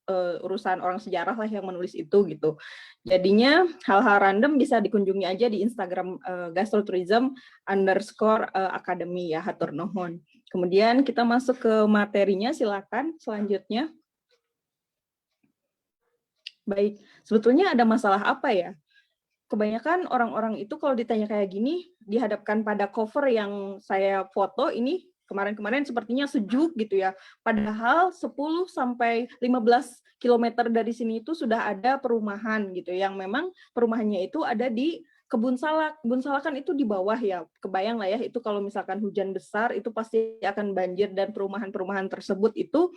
urusan orang sejarah lah yang menulis itu gitu. Jadinya hal-hal random bisa dikunjungi aja di Instagram gastrotourism_academy ya, hatur nuhun. Kemudian kita masuk ke materinya, silakan selanjutnya. Baik, sebetulnya ada masalah apa ya? Kebanyakan orang-orang itu kalau ditanya kayak gini, dihadapkan pada cover yang saya foto ini, kemarin-kemarin sepertinya sejuk gitu ya. Padahal 10 sampai 15 km dari sini itu sudah ada perumahan gitu, yang memang perumahannya itu ada di kebun salak. Kebun salak kan itu di bawah ya, kebayang lah ya, itu kalau misalkan hujan besar itu pasti akan banjir, dan perumahan-perumahan tersebut itu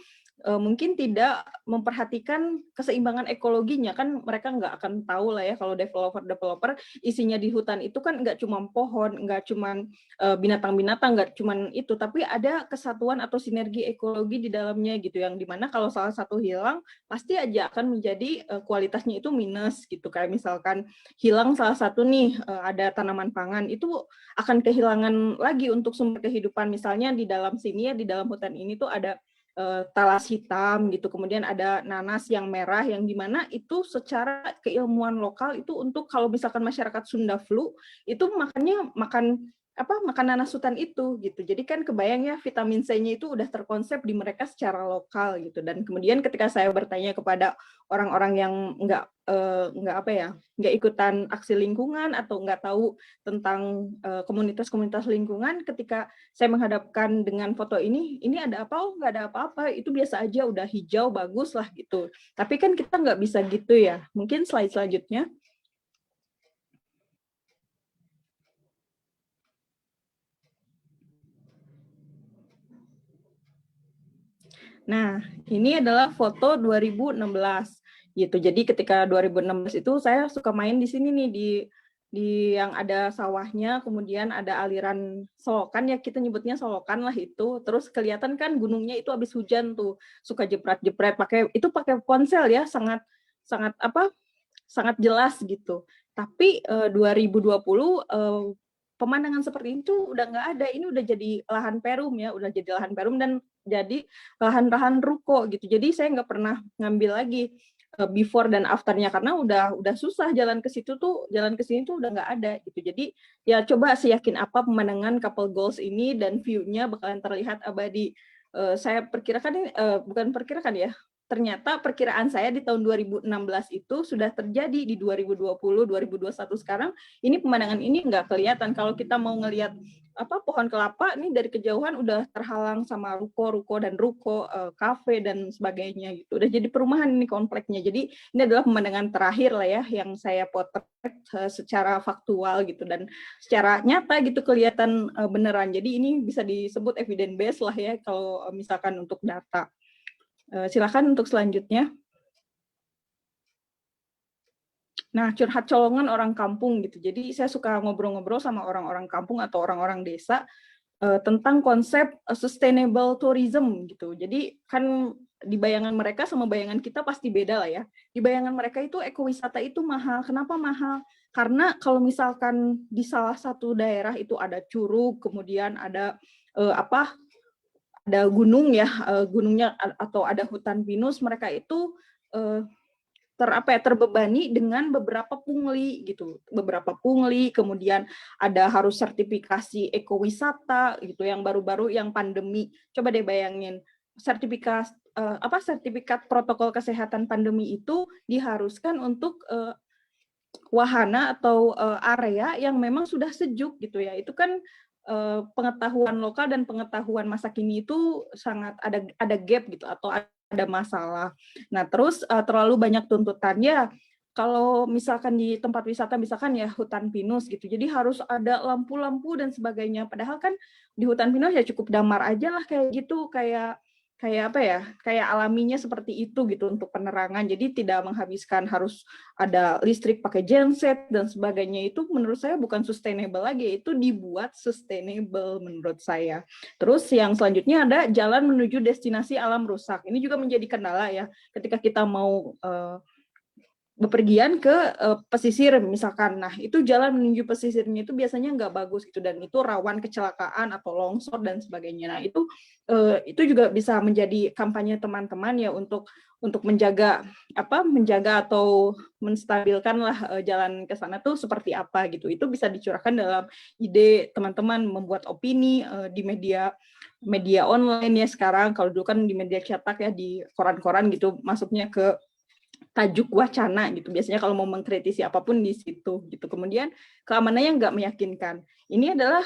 mungkin tidak memperhatikan keseimbangan ekologinya, kan mereka nggak akan tahu lah ya kalau developer isinya di hutan itu kan nggak cuma pohon, nggak cuma binatang-binatang, nggak cuma itu, tapi ada kesatuan atau sinergi ekologi di dalamnya gitu, yang dimana kalau salah satu hilang pasti aja akan menjadi kualitasnya itu minus gitu. Kayak misalkan hilang salah satu nih, ada tanaman pangan, itu akan kehilangan lagi untuk sumber kehidupan. Misalnya di dalam sini ya, di dalam hutan ini tuh ada talas hitam gitu, kemudian ada nanas yang merah, yang dimana itu secara keilmuan lokal itu untuk kalau misalkan masyarakat Sunda flu itu makannya makan nanas hutan itu gitu. Jadi kan kebayang ya, vitamin C-nya itu udah terkonsep di mereka secara lokal gitu. Dan kemudian ketika saya bertanya kepada orang-orang yang nggak ikutan aksi lingkungan atau nggak tahu tentang komunitas-komunitas lingkungan, ketika saya menghadapkan dengan foto ini ada apa? Oh, nggak ada apa-apa, itu biasa aja, udah hijau bagus lah gitu. Tapi kan kita nggak bisa gitu ya. Mungkin slide selanjutnya. Nah, ini adalah foto 2016 gitu. Jadi ketika 2016 itu saya suka main di sini nih, di yang ada sawahnya, kemudian ada aliran solokan ya, kita nyebutnya solokan lah itu. Terus kelihatan kan gunungnya itu habis hujan tuh, suka jepret-jepret pakai ponsel ya, sangat jelas gitu. Tapi 2020 pemandangan seperti itu udah nggak ada. Ini udah jadi lahan perum ya, udah jadi lahan perum dan jadi lahan-lahan ruko gitu. Jadi saya nggak pernah ngambil lagi before dan afternya, karena udah susah jalan ke situ tuh, jalan ke sini tuh udah nggak ada gitu. Jadi ya coba seyakin apa pemandangan Couple Goals ini dan view-nya bakalan terlihat abadi. Saya perkirakan ini bukan perkirakan ya, ternyata perkiraan saya di tahun 2016 itu sudah terjadi di 2020, 2021 sekarang. Ini pemandangan ini nggak kelihatan. Kalau kita mau ngelihat pohon kelapa ini dari kejauhan udah terhalang sama ruko dan ruko, kafe dan sebagainya gitu. Udah jadi perumahan ini kompleknya. Jadi ini adalah pemandangan terakhir lah ya yang saya potret secara faktual gitu, dan secara nyata gitu kelihatan beneran. Jadi ini bisa disebut evidence based lah ya kalau misalkan untuk data. Silakan untuk selanjutnya. Nah, curhat colongan orang kampung gitu. Jadi saya suka ngobrol-ngobrol sama orang-orang kampung atau orang-orang desa tentang konsep sustainable tourism gitu. Jadi kan di bayangan mereka sama bayangan kita pasti beda lah ya. Di bayangan mereka itu ekowisata itu mahal. Kenapa mahal? Karena kalau misalkan di salah satu daerah itu ada curug, kemudian ada ada gunung ya, gunungnya atau ada hutan pinus, mereka itu terbebani dengan beberapa pungli gitu, kemudian ada harus sertifikasi ekowisata gitu, yang baru-baru yang pandemi. Coba deh bayangin, sertifikat protokol kesehatan pandemi itu diharuskan untuk wahana atau area yang memang sudah sejuk gitu ya. Itu kan pengetahuan lokal dan pengetahuan masa kini itu sangat ada gap gitu, atau ada masalah. Nah, terus terlalu banyak tuntutannya. Kalau misalkan di tempat wisata, misalkan ya hutan pinus gitu, jadi harus ada lampu-lampu dan sebagainya. Padahal kan di hutan pinus ya cukup damar aja lah kayak gitu, kayak kayak apa ya, kayak alaminya seperti itu gitu untuk penerangan. Jadi tidak menghabiskan harus ada listrik pakai genset dan sebagainya. Itu menurut saya bukan sustainable lagi, itu dibuat sustainable menurut saya. Terus yang selanjutnya ada jalan menuju destinasi alam rusak. Ini juga menjadi kendala ya ketika kita mau bepergian ke pesisir misalkan. Nah, itu jalan menuju pesisirnya itu biasanya nggak bagus gitu, dan itu rawan kecelakaan atau longsor dan sebagainya. Nah, itu juga bisa menjadi kampanye teman-teman ya untuk menjaga atau menstabilkan lah jalan ke sana tuh seperti apa gitu. Itu bisa dicurahkan dalam ide teman-teman membuat opini di media online ya sekarang. Kalau dulu kan di media cetak ya, di koran-koran gitu, masuknya ke tajuk wacana gitu. Biasanya kalau mau mengkritisi apapun di situ gitu. Kemudian keamanannya nggak meyakinkan. Ini adalah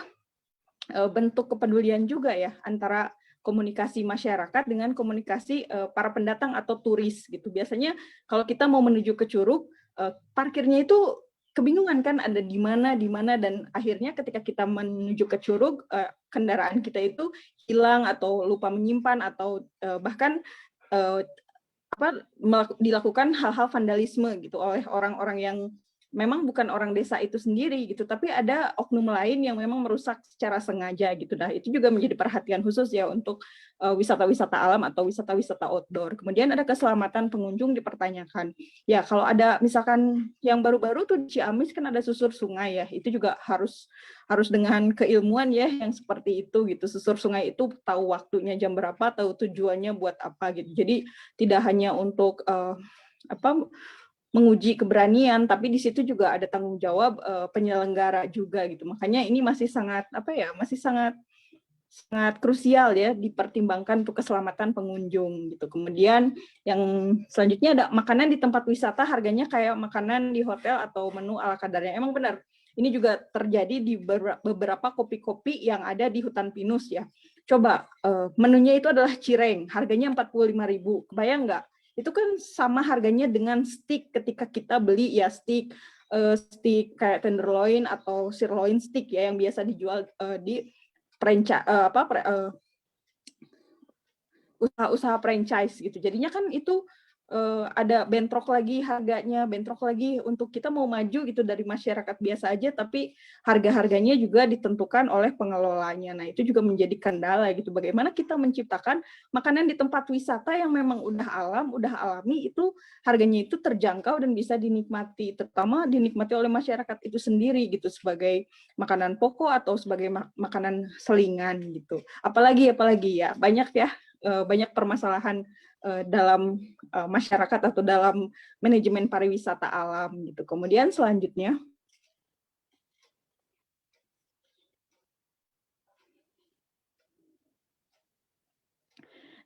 bentuk kepedulian juga ya antara komunikasi masyarakat dengan komunikasi para pendatang atau turis gitu. Biasanya kalau kita mau menuju ke Curug, parkirnya itu kebingungan kan, ada di mana, dan akhirnya ketika kita menuju ke Curug, kendaraan kita itu hilang atau lupa menyimpan atau bahkan dilakukan hal-hal vandalisme gitu oleh orang-orang yang memang bukan orang desa itu sendiri gitu, tapi ada oknum lain yang memang merusak secara sengaja gitu. Nah, itu juga menjadi perhatian khusus ya untuk wisata-wisata alam atau wisata-wisata outdoor. Kemudian ada keselamatan pengunjung dipertanyakan. Ya, kalau ada misalkan yang baru-baru tuh di Ciamis kan ada susur sungai ya, itu juga harus dengan keilmuan ya yang seperti itu gitu. Susur sungai itu tahu waktunya jam berapa, tahu tujuannya buat apa gitu. Jadi tidak hanya untuk menguji keberanian, tapi di situ juga ada tanggung jawab penyelenggara juga gitu. Makanya ini masih sangat sangat krusial ya dipertimbangkan untuk keselamatan pengunjung gitu. Kemudian yang selanjutnya ada makanan di tempat wisata, harganya kayak makanan di hotel atau menu ala kadarnya. Emang benar. Ini juga terjadi di beberapa kopi-kopi yang ada di hutan pinus ya. Coba menunya itu adalah cireng, harganya 45.000. Kebayang nggak? Itu kan sama harganya dengan steak ketika kita beli ya, steak kayak tenderloin atau sirloin steak ya yang biasa dijual di usaha-usaha franchise gitu. Jadinya kan itu ada bentrok lagi harganya, bentrok lagi untuk kita mau maju gitu dari masyarakat biasa aja, tapi harga-harganya juga ditentukan oleh pengelolanya. Nah, itu juga menjadi kendala gitu. Bagaimana kita menciptakan makanan di tempat wisata yang memang udah alam, udah alami, itu harganya itu terjangkau dan bisa dinikmati, terutama dinikmati oleh masyarakat itu sendiri gitu sebagai makanan pokok atau sebagai makanan selingan gitu. Apalagi ya, banyak permasalahan dalam masyarakat atau dalam manajemen pariwisata alam gitu. Kemudian selanjutnya,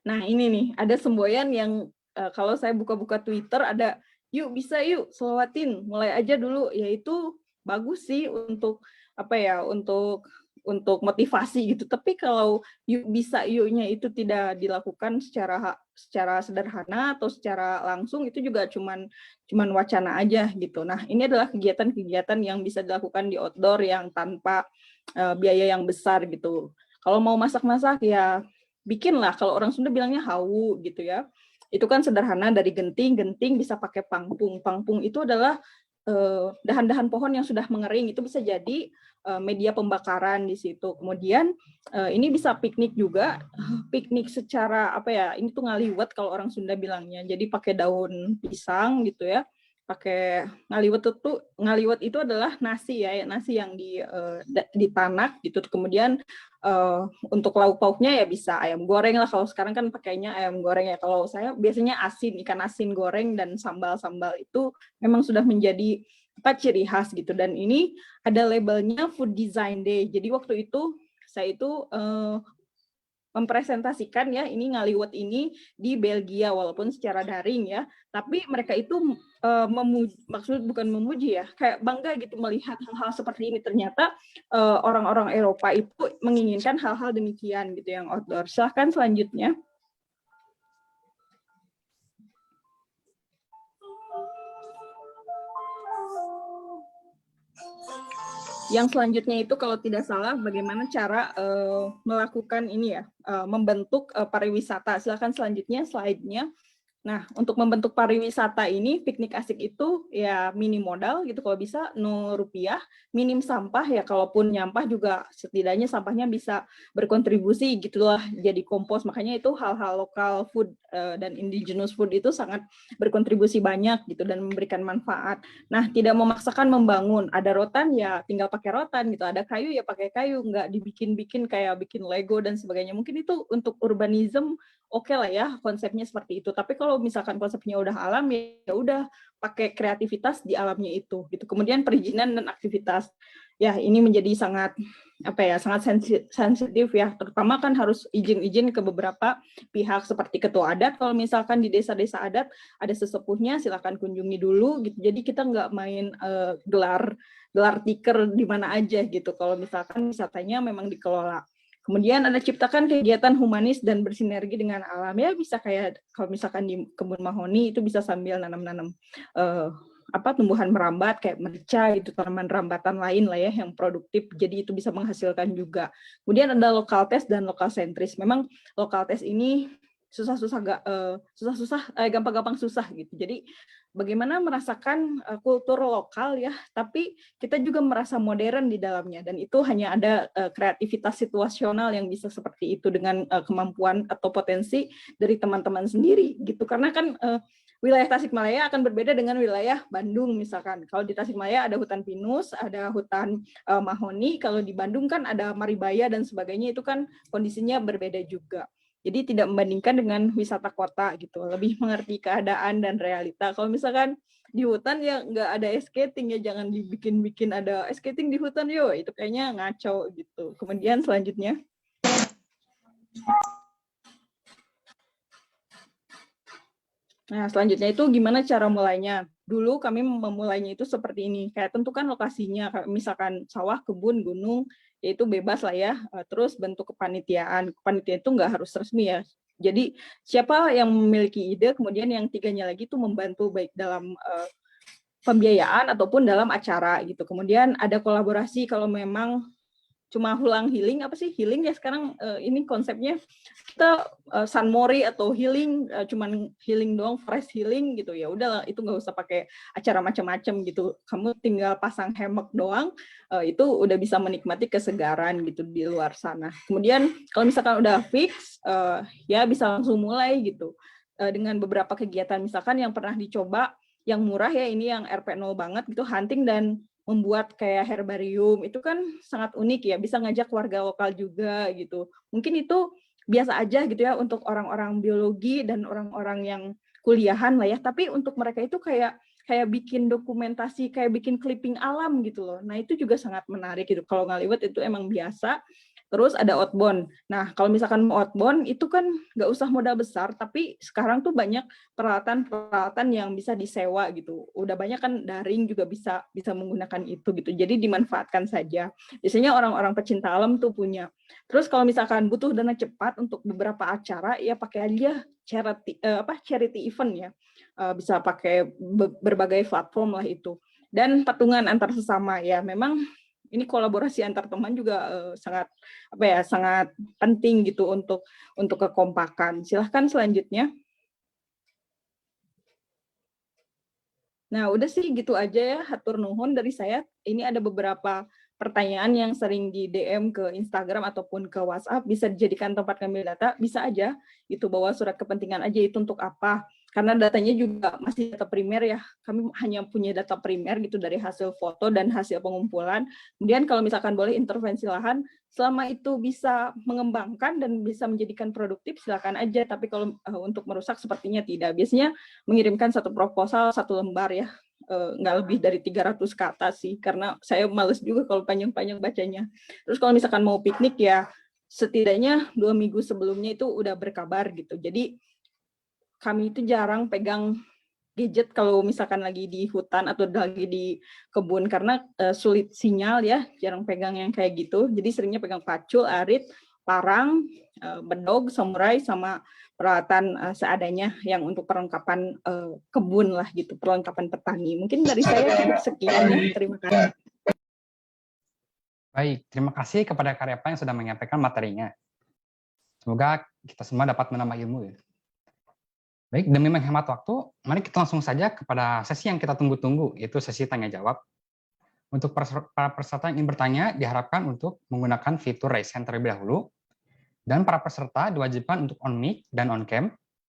nah ini nih ada semboyan yang kalau saya buka-buka Twitter ada yuk selawatin mulai aja dulu, yaitu bagus sih untuk untuk motivasi gitu. Tapi kalau yuknya itu tidak dilakukan secara sederhana atau secara langsung, itu juga cuman wacana aja gitu. Nah, ini adalah kegiatan-kegiatan yang bisa dilakukan di outdoor yang tanpa biaya yang besar gitu. Kalau mau masak-masak ya bikinlah, kalau orang Sunda bilangnya hawu gitu ya. Itu kan sederhana, dari genting bisa pakai pangpung. Pangpung itu adalah dahan-dahan pohon yang sudah mengering, itu bisa jadi media pembakaran di situ. Kemudian ini bisa piknik juga, piknik secara ini tuh ngaliwet kalau orang Sunda bilangnya. Jadi pakai daun pisang gitu ya, pakai ngaliwet itu adalah nasi ya, nasi yang ditanak gitu. Kemudian untuk lauk pauknya ya bisa ayam goreng lah, kalau sekarang kan pakainya ayam goreng ya. Kalau saya biasanya ikan asin goreng dan sambal itu memang sudah menjadi ciri khas gitu. Dan ini ada labelnya Food Design Day. Jadi waktu itu saya itu mempresentasikan ya ini ngaliwet ini di Belgia, walaupun secara daring ya, tapi mereka itu maksud bukan memuji ya, kayak bangga gitu melihat hal-hal seperti ini. Ternyata orang-orang Eropa itu menginginkan hal-hal demikian gitu yang outdoor. Silahkan selanjutnya. Yang selanjutnya itu kalau tidak salah bagaimana cara melakukan ini ya, membentuk pariwisata. Silakan selanjutnya slide-nya. Nah, untuk membentuk pariwisata ini, piknik asik itu ya minim modal gitu, kalau bisa 0 rupiah, minim sampah ya, kalaupun nyampah juga setidaknya sampahnya bisa berkontribusi gitulah jadi kompos. Makanya itu hal-hal lokal food dan indigenous food itu sangat berkontribusi banyak gitu dan memberikan manfaat. Nah, tidak memaksakan membangun, ada rotan ya tinggal pakai rotan gitu, ada kayu ya pakai kayu, nggak dibikin-bikin kayak bikin Lego dan sebagainya. Mungkin itu untuk urbanism oke lah ya konsepnya seperti itu. Tapi kalau misalkan konsepnya udah alam ya udah pakai kreativitas di alamnya itu gitu. Kemudian perizinan dan aktivitas. Ya, ini menjadi sangat sangat sensitif ya. Terutama kan harus izin-izin ke beberapa pihak seperti ketua adat. Kalau misalkan di desa-desa adat ada sesepuhnya, silakan kunjungi dulu gitu. Jadi kita nggak main gelar tikar di mana aja gitu. Kalau misalkan wisatanya memang dikelola. Kemudian ada ciptakan kegiatan humanis dan bersinergi dengan alam. Ya bisa kayak kalau misalkan di kebun mahoni itu bisa sambil nanam-nanam tumbuhan merambat kayak merica gitu, tanaman rambatan lain lah ya yang produktif. Jadi itu bisa menghasilkan juga. Kemudian ada lokal test dan lokal sentris. Memang lokal test ini gampang-gampang susah gitu. Jadi bagaimana merasakan kultur lokal ya, tapi kita juga merasa modern di dalamnya, dan itu hanya ada kreativitas situasional yang bisa seperti itu dengan kemampuan atau potensi dari teman-teman sendiri gitu. Karena kan wilayah Tasikmalaya akan berbeda dengan wilayah Bandung misalkan. Kalau di Tasikmalaya ada hutan pinus, ada hutan mahoni, kalau di Bandung kan ada maribaya dan sebagainya, itu kan kondisinya berbeda juga. Jadi tidak membandingkan dengan wisata kota gitu, lebih mengerti keadaan dan realita. Kalau misalkan di hutan ya nggak ada ice skating ya, jangan dibikin-bikin ada ice skating di hutan yo, itu kayaknya ngaco gitu. Kemudian selanjutnya. Nah, selanjutnya itu gimana cara mulainya? Dulu kami memulainya itu seperti ini, kayak tentukan lokasinya, misalkan sawah, kebun, gunung, yaitu bebas lah ya, terus bentuk kepanitiaan. Kepanitiaan itu nggak harus resmi ya. Jadi siapa yang memiliki ide, kemudian yang tiganya lagi itu membantu baik dalam pembiayaan ataupun dalam acara gitu. Kemudian ada kolaborasi kalau memang cuma healing ya sekarang ini konsepnya kita sunmori atau healing cuman healing doang, fresh healing gitu, ya udah itu nggak usah pakai acara macam-macam gitu, kamu tinggal pasang hammock doang, itu udah bisa menikmati kesegaran gitu di luar sana. Kemudian kalau misalkan udah fix ya bisa langsung mulai gitu dengan beberapa kegiatan, misalkan yang pernah dicoba yang murah ya, ini yang RP0 banget gitu, hunting dan membuat kayak herbarium, itu kan sangat unik ya, bisa ngajak warga lokal juga gitu. Mungkin itu biasa aja gitu ya untuk orang-orang biologi dan orang-orang yang kuliahan lah ya, tapi untuk mereka itu kayak bikin dokumentasi, kayak bikin clipping alam gitu loh. Nah itu juga sangat menarik gitu. Kalau Ngaliwet itu emang biasa. Terus ada outbound. Nah, kalau misalkan mau outbound, itu kan nggak usah modal besar, tapi sekarang tuh banyak peralatan-peralatan yang bisa disewa gitu. Udah banyak kan daring juga bisa menggunakan itu gitu. Jadi dimanfaatkan saja. Biasanya orang-orang pecinta alam tuh punya. Terus kalau misalkan butuh dana cepat untuk beberapa acara, ya pakai aja charity event ya. Bisa pakai berbagai platform lah itu. Dan patungan antar sesama ya, memang ini kolaborasi antar teman juga sangat penting gitu untuk kekompakan. Silahkan selanjutnya. Nah, udah sih gitu aja ya, hatur nuhun dari saya. Ini ada beberapa pertanyaan yang sering di DM ke Instagram ataupun ke WhatsApp, bisa dijadikan tempat ngambil data, bisa aja gitu, bawa surat kepentingan aja, itu untuk apa? Karena datanya juga masih data primer ya, kami hanya punya data primer gitu dari hasil foto dan hasil pengumpulan. Kemudian kalau misalkan boleh intervensi lahan, selama itu bisa mengembangkan dan bisa menjadikan produktif, silakan aja. Tapi kalau untuk merusak sepertinya tidak. Biasanya mengirimkan satu proposal, satu lembar ya, nggak lebih dari 300 kata sih, karena saya males juga kalau panjang-panjang bacanya. Terus kalau misalkan mau piknik ya, setidaknya 2 minggu sebelumnya itu udah berkabar gitu. Jadi kami itu jarang pegang gadget kalau misalkan lagi di hutan atau lagi di kebun, karena sulit sinyal ya, jarang pegang yang kayak gitu. Jadi seringnya pegang pacul, arit, parang, bedog, samurai, sama peralatan seadanya yang untuk perlengkapan kebun lah gitu, perlengkapan petani. Mungkin dari saya cukup sekian ya, terima kasih. Baik, terima kasih kepada Kak Repa yang sudah menyampaikan materinya. Semoga kita semua dapat menambah ilmu. Ya. Baik, demi menghemat waktu, mari kita langsung saja kepada sesi yang kita tunggu-tunggu, yaitu sesi tanya-jawab. Untuk para peserta yang ingin bertanya, diharapkan untuk menggunakan fitur raise hand terlebih dahulu. Dan para peserta diwajibkan untuk on mic dan on cam.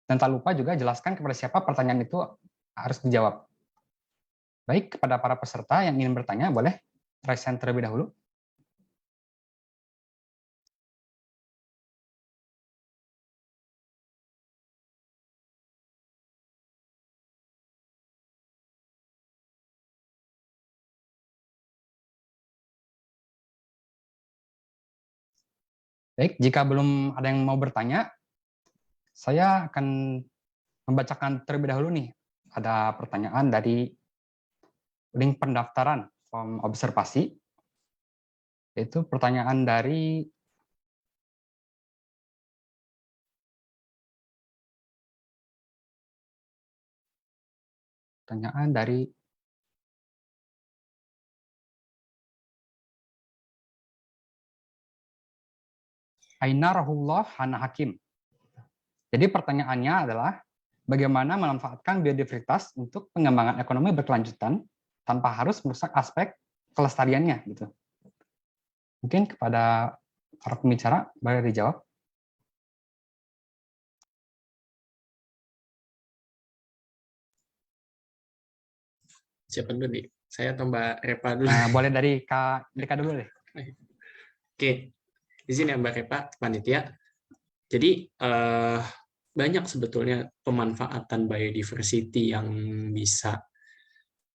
Dan tak lupa juga jelaskan kepada siapa pertanyaan itu harus dijawab. Baik, kepada para peserta yang ingin bertanya, boleh raise hand terlebih dahulu. Baik, jika belum ada yang mau bertanya, saya akan membacakan terlebih dahulu nih. Ada pertanyaan dari link pendaftaran form observasi, yaitu pertanyaan dari Aina Rahullah Hana Hakim. Jadi pertanyaannya adalah, bagaimana memanfaatkan biodiversitas untuk pengembangan ekonomi berkelanjutan tanpa harus merusak aspek kelestariannya, gitu. Mungkin kepada para pembicara boleh dijawab. Siapa dulu nih? Saya atau Mbak Repa dulu? Boleh dari Kak Deka dulu deh. Oke, izin ya Mbak Repa, panitia. Jadi banyak sebetulnya pemanfaatan biodiversity yang bisa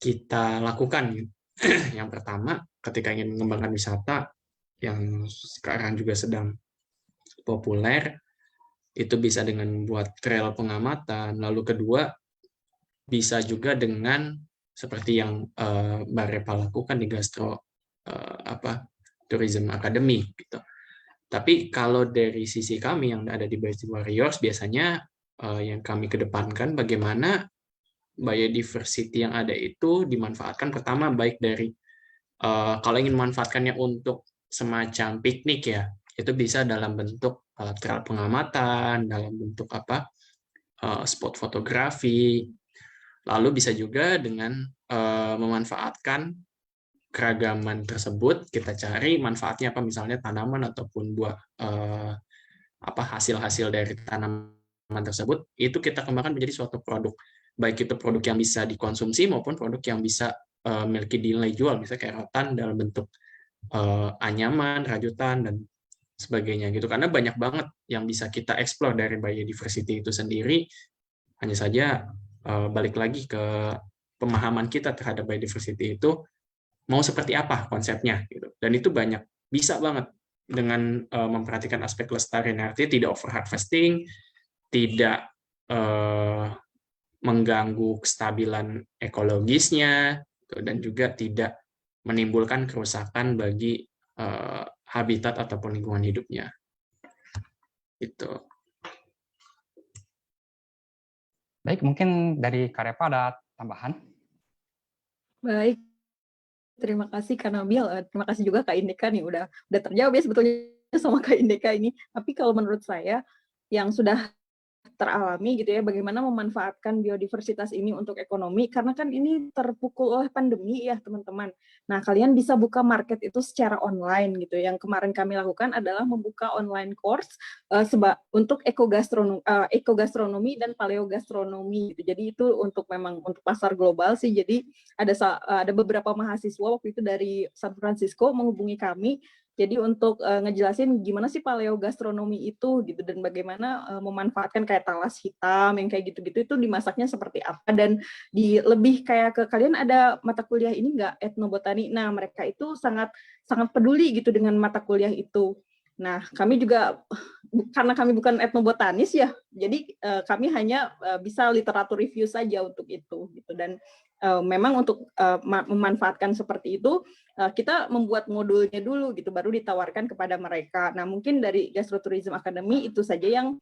kita lakukan. Yang pertama, ketika ingin mengembangkan wisata yang sekarang juga sedang populer, itu bisa dengan membuat trail pengamatan. Lalu kedua, bisa juga dengan seperti yang Mbak Repa lakukan di Tourism Academy gitu. Tapi kalau dari sisi kami yang ada di Biodiversity Warriors, biasanya yang kami kedepankan bagaimana biodiversity yang ada itu dimanfaatkan pertama baik dari kalau ingin memanfaatkannya untuk semacam piknik ya, itu bisa dalam bentuk trail pengamatan, dalam bentuk spot fotografi, lalu bisa juga dengan memanfaatkan keragaman tersebut, kita cari manfaatnya apa, misalnya tanaman ataupun buah hasil-hasil dari tanaman tersebut, itu kita kembangkan menjadi suatu produk, baik itu produk yang bisa dikonsumsi maupun produk yang bisa memiliki nilai jual, misalnya kayak rotan dalam bentuk anyaman, rajutan, dan sebagainya gitu. Karena banyak banget yang bisa kita explore dari biodiversity itu sendiri, hanya saja balik lagi ke pemahaman kita terhadap biodiversity itu mau seperti apa konsepnya gitu. Dan itu banyak, bisa banget dengan memperhatikan aspek kelestarian, artinya tidak over harvesting, tidak mengganggu kestabilan ekologisnya, dan juga tidak menimbulkan kerusakan bagi habitat ataupun lingkungan hidupnya. Itu. Baik, mungkin dari Kak Repa ada tambahan? Baik, terima kasih Kak Nabil. Terima kasih juga Kak Indeka nih, udah terjawab ya sebetulnya sama Kak Indeka ini. Tapi kalau menurut saya yang sudah teralami gitu ya, bagaimana memanfaatkan biodiversitas ini untuk ekonomi, karena kan ini terpukul oleh pandemi ya teman-teman. Nah, kalian bisa buka market itu secara online gitu. Yang kemarin kami lakukan adalah membuka online course untuk ekogastronomi dan paleogastronomi gitu. Jadi itu memang untuk pasar global sih. Jadi ada beberapa mahasiswa waktu itu dari San Francisco menghubungi kami. Jadi untuk ngejelasin gimana sih paleogastronomi itu gitu, dan bagaimana memanfaatkan kayak talas hitam yang kayak gitu-gitu itu dimasaknya seperti apa, dan lebih kayak ke kalian ada mata kuliah ini nggak, etnobotani. Nah, mereka itu sangat peduli gitu dengan mata kuliah itu. Nah, kami juga karena kami bukan etnobotanis ya, jadi kami hanya bisa literatur review saja untuk itu gitu. Dan memang untuk memanfaatkan seperti itu, kita membuat modulnya dulu gitu, baru ditawarkan kepada mereka. Nah, mungkin dari Gastrotourism Academy itu saja yang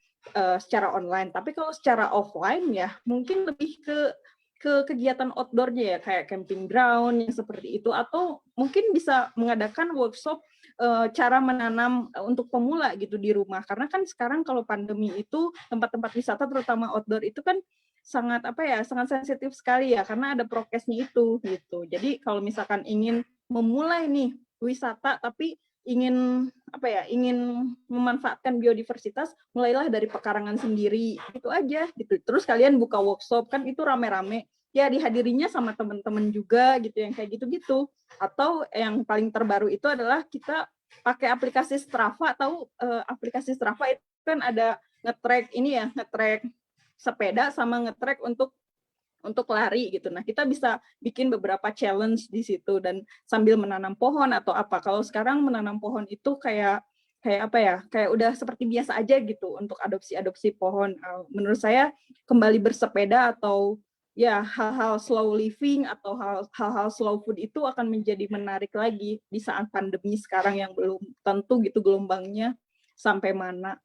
secara online. Tapi kalau secara offline ya mungkin lebih ke ke kegiatan outdoor-nya ya, kayak camping ground yang seperti itu, atau mungkin bisa mengadakan workshop cara menanam untuk pemula gitu di rumah. Karena kan sekarang kalau pandemi itu tempat-tempat wisata terutama outdoor itu kan sangat sangat sensitif sekali ya, karena ada prokesnya itu gitu. Jadi kalau misalkan ingin memulai nih wisata tapi ingin ingin memanfaatkan biodiversitas, mulailah dari pekarangan sendiri, itu aja gitu. Terus kalian buka workshop, kan itu rame-rame, ya dihadirinya sama teman-teman juga gitu, yang kayak gitu-gitu. Atau yang paling terbaru itu adalah kita pakai aplikasi Strava. Tahu aplikasi Strava itu kan ada nge-track ini ya, nge-track sepeda sama nge-track untuk lari gitu. Nah, kita bisa bikin beberapa challenge di situ dan sambil menanam pohon atau apa. Kalau sekarang menanam pohon itu kayak udah seperti biasa aja gitu untuk adopsi pohon. Menurut saya kembali bersepeda atau ya hal-hal slow living atau hal-hal slow food itu akan menjadi menarik lagi di saat pandemi sekarang yang belum tentu gitu gelombangnya sampai mana.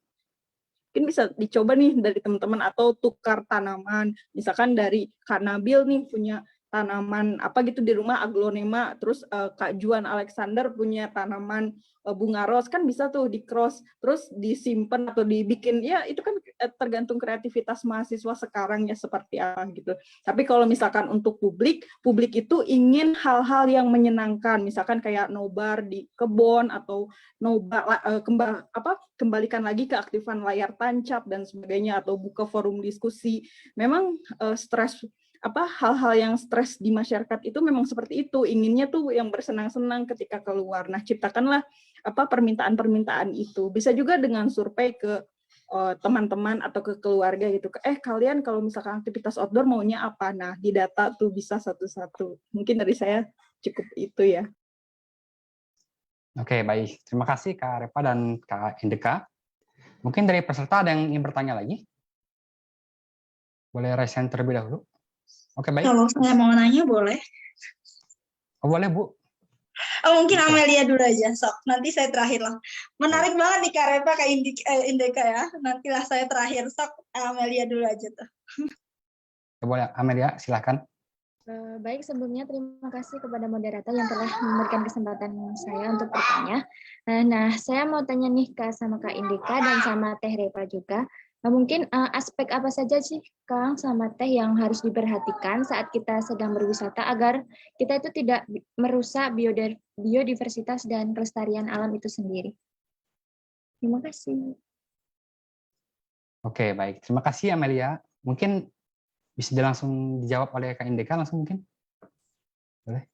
Mungkin bisa dicoba nih dari teman-teman, atau tukar tanaman. Misalkan dari Kak Nabil nih punya tanaman apa gitu di rumah, aglonema, terus Kak Juan Alexander punya tanaman bunga ros, kan bisa tuh di cross, terus disimpan atau dibikin, ya itu kan tergantung kreativitas mahasiswa sekarang ya seperti apa gitu. Tapi kalau misalkan untuk publik itu ingin hal-hal yang menyenangkan, misalkan kayak nobar di kebun atau kembalikan lagi ke aktifan layar tancap dan sebagainya, atau buka forum diskusi. Memang hal-hal yang stres di masyarakat itu memang seperti itu, inginnya tuh yang bersenang-senang ketika keluar. Nah, ciptakanlah permintaan-permintaan itu. Bisa juga dengan survei ke teman-teman atau ke keluarga gitu. Kalian kalau misalkan aktivitas outdoor maunya apa? Nah, di data tuh bisa satu-satu. Mungkin dari saya cukup itu ya. Oke, baik. Terima kasih Kak Repa dan Kak Indeka. Mungkin dari peserta ada yang ingin bertanya lagi? Boleh raise hand terlebih dahulu? Oke, baik. Kalau saya mau nanya boleh? Oh, boleh, Bu. Mungkin Amelia dulu aja, sok. Nanti saya terakhir lah. Menarik banget nih Kak Repa, Kak Indeka ya. Nantilah saya terakhir, sok. Amelia dulu aja tuh. Boleh, Amelia, silahkan. Baik, sebelumnya terima kasih kepada moderator yang telah memberikan kesempatan saya untuk bertanya. Nah, saya mau tanya nih sama Kak Indika dan sama Teh Repa juga. Mungkin aspek apa saja sih Kang sama Teh yang harus diperhatikan saat kita sedang berwisata agar kita itu tidak merusak biodiversitas dan kelestarian alam itu sendiri. Terima kasih. Oke, baik. Terima kasih Amelia. Mungkin bisa langsung dijawab oleh Kak Indeka langsung mungkin? Boleh?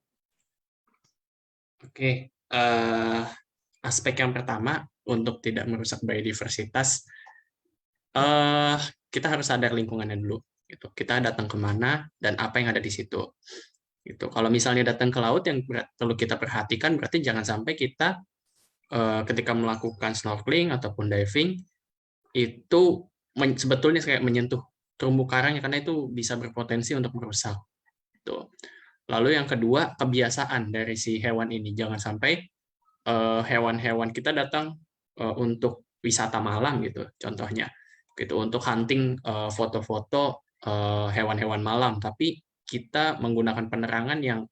Oke, aspek yang pertama untuk tidak merusak biodiversitas, kita harus sadar lingkungannya dulu. Gitu. Kita datang kemana dan apa yang ada di situ. Gitu. Kalau misalnya datang ke laut, yang perlu kita perhatikan berarti jangan sampai kita ketika melakukan snorkeling ataupun diving itu sebetulnya kayak menyentuh terumbu karangnya, karena itu bisa berpotensi untuk merusak. Gitu. Lalu yang kedua, kebiasaan dari si hewan ini. Jangan sampai hewan-hewan kita datang untuk wisata malam gitu, contohnya. Gitu, untuk hunting foto-foto hewan-hewan malam, tapi kita menggunakan penerangan yang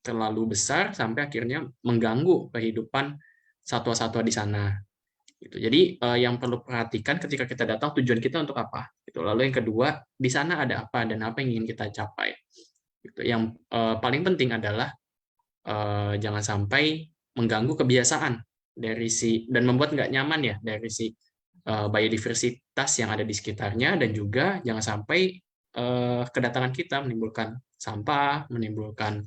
terlalu besar sampai akhirnya mengganggu kehidupan satwa-satwa di sana. Gitu. Jadi yang perlu perhatikan ketika kita datang, tujuan kita untuk apa. Gitu. Lalu yang kedua, di sana ada apa dan apa yang ingin kita capai. Gitu. Yang paling penting adalah jangan sampai mengganggu kebiasaan dari dan membuat nggak nyaman ya dari si biodiversitas yang ada di sekitarnya, dan juga jangan sampai kedatangan kita menimbulkan sampah, menimbulkan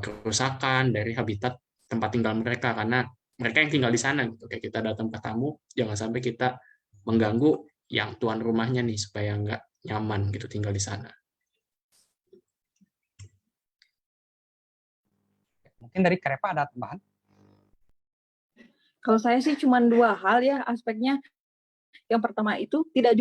kerusakan dari habitat tempat tinggal mereka, karena mereka yang tinggal di sana gitu. Kayak kita datang ke tamu, jangan sampai kita mengganggu yang tuan rumahnya nih supaya nggak nyaman gitu tinggal di sana. Mungkin dari Krepa ada tambahan? Kalau saya sih cuma 2 hal ya aspeknya. Yang pertama itu tidak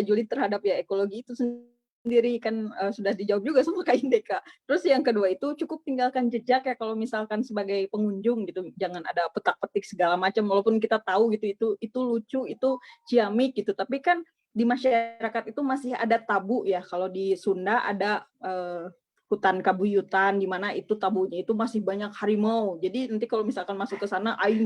julid terhadap ya ekologi itu sendiri, kan sudah dijawab juga sama Kak Indeka. Terus yang kedua itu cukup tinggalkan jejak ya kalau misalkan sebagai pengunjung gitu, jangan ada petak-petik segala macam, walaupun kita tahu gitu itu lucu, itu ciamik gitu, tapi kan di masyarakat itu masih ada tabu ya. Kalau di Sunda ada hutan Kabuyutan, di mana itu tabunya itu masih banyak harimau. Jadi nanti kalau misalkan masuk ke sana, aing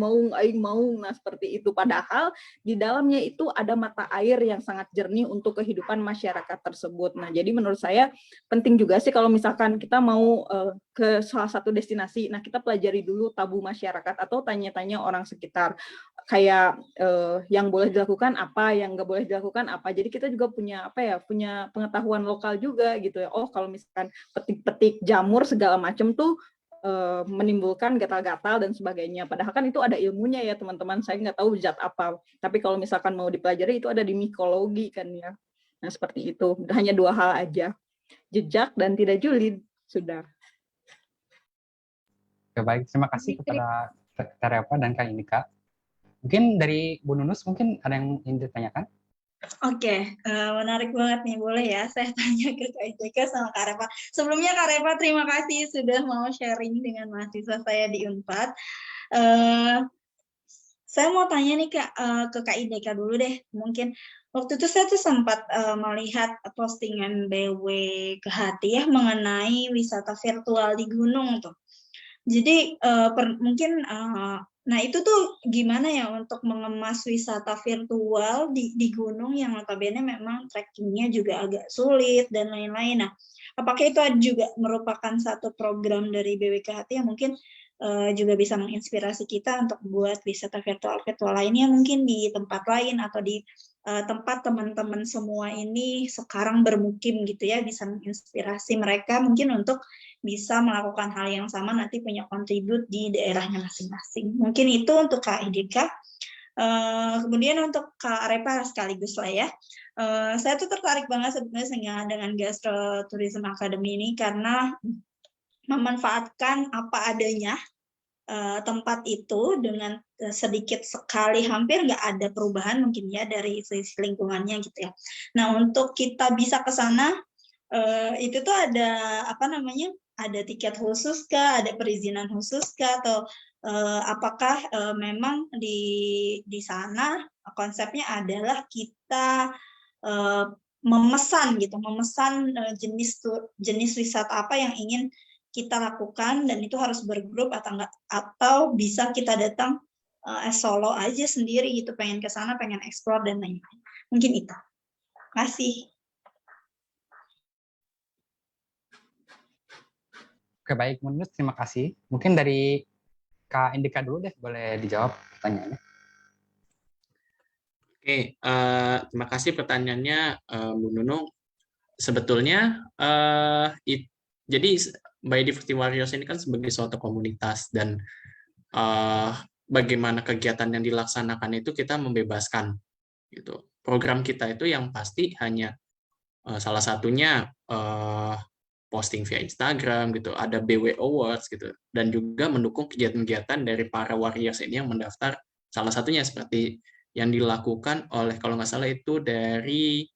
maung, nah seperti itu. Padahal di dalamnya itu ada mata air yang sangat jernih untuk kehidupan masyarakat tersebut. Nah, jadi menurut saya penting juga sih kalau misalkan kita mau ke salah satu destinasi, nah kita pelajari dulu tabu masyarakat atau tanya-tanya orang sekitar. Kayak yang boleh dilakukan apa, yang nggak boleh dilakukan apa. Jadi kita juga punya punya pengetahuan lokal juga gitu ya. Oh, kalau misalkan petik jamur segala macam tuh menimbulkan gatal-gatal dan sebagainya. Padahal kan itu ada ilmunya ya teman-teman. Saya nggak tahu zat apa. Tapi kalau misalkan mau dipelajari itu ada di mikologi kan ya. Nah seperti itu. Hanya 2 hal aja. Jejak dan tidak julid. Sudah. Oke, baik, terima kasih kepada Kak Repa dan Kak Indika. Mungkin dari Bu Nunus mungkin ada yang ingin ditanyakan? Oke, menarik banget nih. Boleh ya saya tanya ke Kak Ijeka sama Kak Repa. Sebelumnya Kak Repa, terima kasih sudah mau sharing dengan mahasiswa saya di Unpad. Saya mau tanya nih ke Kak Ijeka dulu deh. Mungkin waktu itu saya tuh sempat melihat postingan BW Kehati ya mengenai wisata virtual di gunung tuh. Jadi mungkin nah itu tuh gimana ya untuk mengemas wisata virtual di gunung yang notabene memang trekkingnya juga agak sulit dan lain-lain. Nah, apakah itu juga merupakan satu program dari BWKHT yang mungkin juga bisa menginspirasi kita untuk buat wisata virtual lainnya mungkin di tempat lain atau di tempat teman-teman semua ini sekarang bermukim gitu ya, bisa menginspirasi mereka mungkin untuk bisa melakukan hal yang sama nanti punya kontribut di daerahnya masing-masing. Mungkin itu untuk Kak Indika. Kemudian untuk Kak Repa sekaligus lah ya. Saya tuh tertarik banget sebenarnya dengan Gastro Tourism Academy ini karena memanfaatkan apa adanya tempat itu dengan sedikit sekali, hampir nggak ada perubahan mungkin ya dari sisi lingkungannya gitu ya. Nah untuk kita bisa ke sana itu tuh ada apa namanya? Ada tiket khusus kah, ada perizinan khusus kah, atau apakah memang di sana konsepnya adalah kita memesan jenis wisata apa yang ingin kita lakukan dan itu harus bergrup atau enggak, atau bisa kita datang solo aja sendiri gitu, pengen ke sana, pengen explore dan lain-lain. Mungkin itu. Terima kasih. Oke, baik, menurut terima kasih. Mungkin dari Kak Indika dulu deh, boleh dijawab pertanyaannya. Oke, terima kasih pertanyaannya Bu Nunung. Sebetulnya jadi Biodiversity Warriors ini kan sebagai suatu komunitas dan bagaimana kegiatan yang dilaksanakan itu kita membebaskan gitu. Program kita itu yang pasti hanya salah satunya posting via Instagram gitu, ada BW Awards gitu, dan juga mendukung kegiatan-kegiatan dari para warriors ini yang mendaftar. Salah satunya seperti yang dilakukan oleh kalau nggak salah itu dari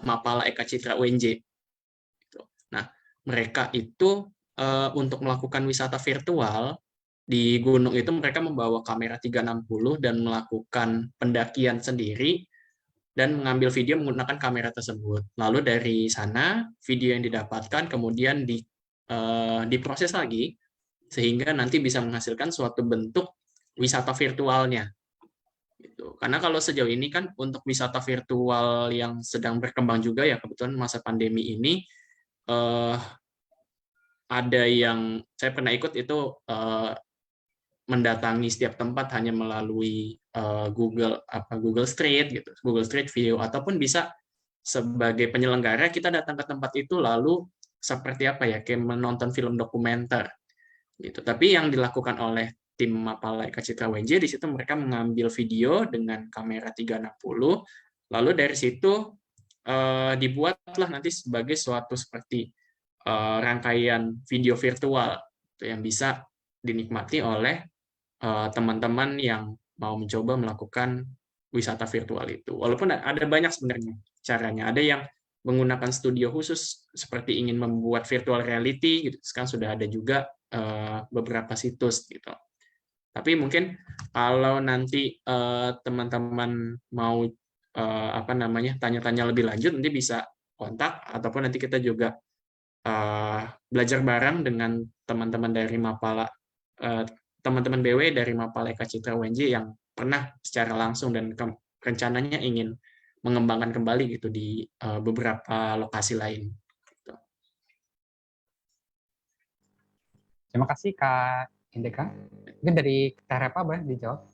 Mapala Eka Citra UNJ. Nah, mereka itu untuk melakukan wisata virtual di gunung itu mereka membawa kamera 360 dan melakukan pendakian sendiri dan mengambil video menggunakan kamera tersebut. Lalu dari sana video yang didapatkan kemudian diproses lagi sehingga nanti bisa menghasilkan suatu bentuk wisata virtualnya. Gitu. Karena kalau sejauh ini kan untuk wisata virtual yang sedang berkembang juga ya, kebetulan masa pandemi ini ada yang saya pernah ikut itu mendatangi setiap tempat hanya melalui Google Street gitu, Google Street View, ataupun bisa sebagai penyelenggara kita datang ke tempat itu lalu seperti apa ya, kayak menonton film dokumenter gitu. Tapi yang dilakukan oleh tim Mapala Eka Citra UNJ di situ mereka mengambil video dengan kamera 360, lalu dari situ dibuatlah nanti sebagai suatu seperti rangkaian video virtual yang bisa dinikmati oleh teman-teman yang mau mencoba melakukan wisata virtual itu. Walaupun ada banyak sebenarnya caranya. Ada yang menggunakan studio khusus seperti ingin membuat virtual reality gitu. Sekarang sudah ada juga beberapa situs gitu. Tapi mungkin kalau nanti teman-teman mau tanya-tanya lebih lanjut, nanti bisa kontak, ataupun nanti kita juga belajar bareng dengan teman-teman dari Mapala, teman-teman BW dari Mapala Eka Citra UNJ yang pernah secara langsung dan rencananya ingin mengembangkan kembali gitu di beberapa lokasi lain. Terima kasih Kak Indeka. Mungkin dari Kak Repa boleh dijawab.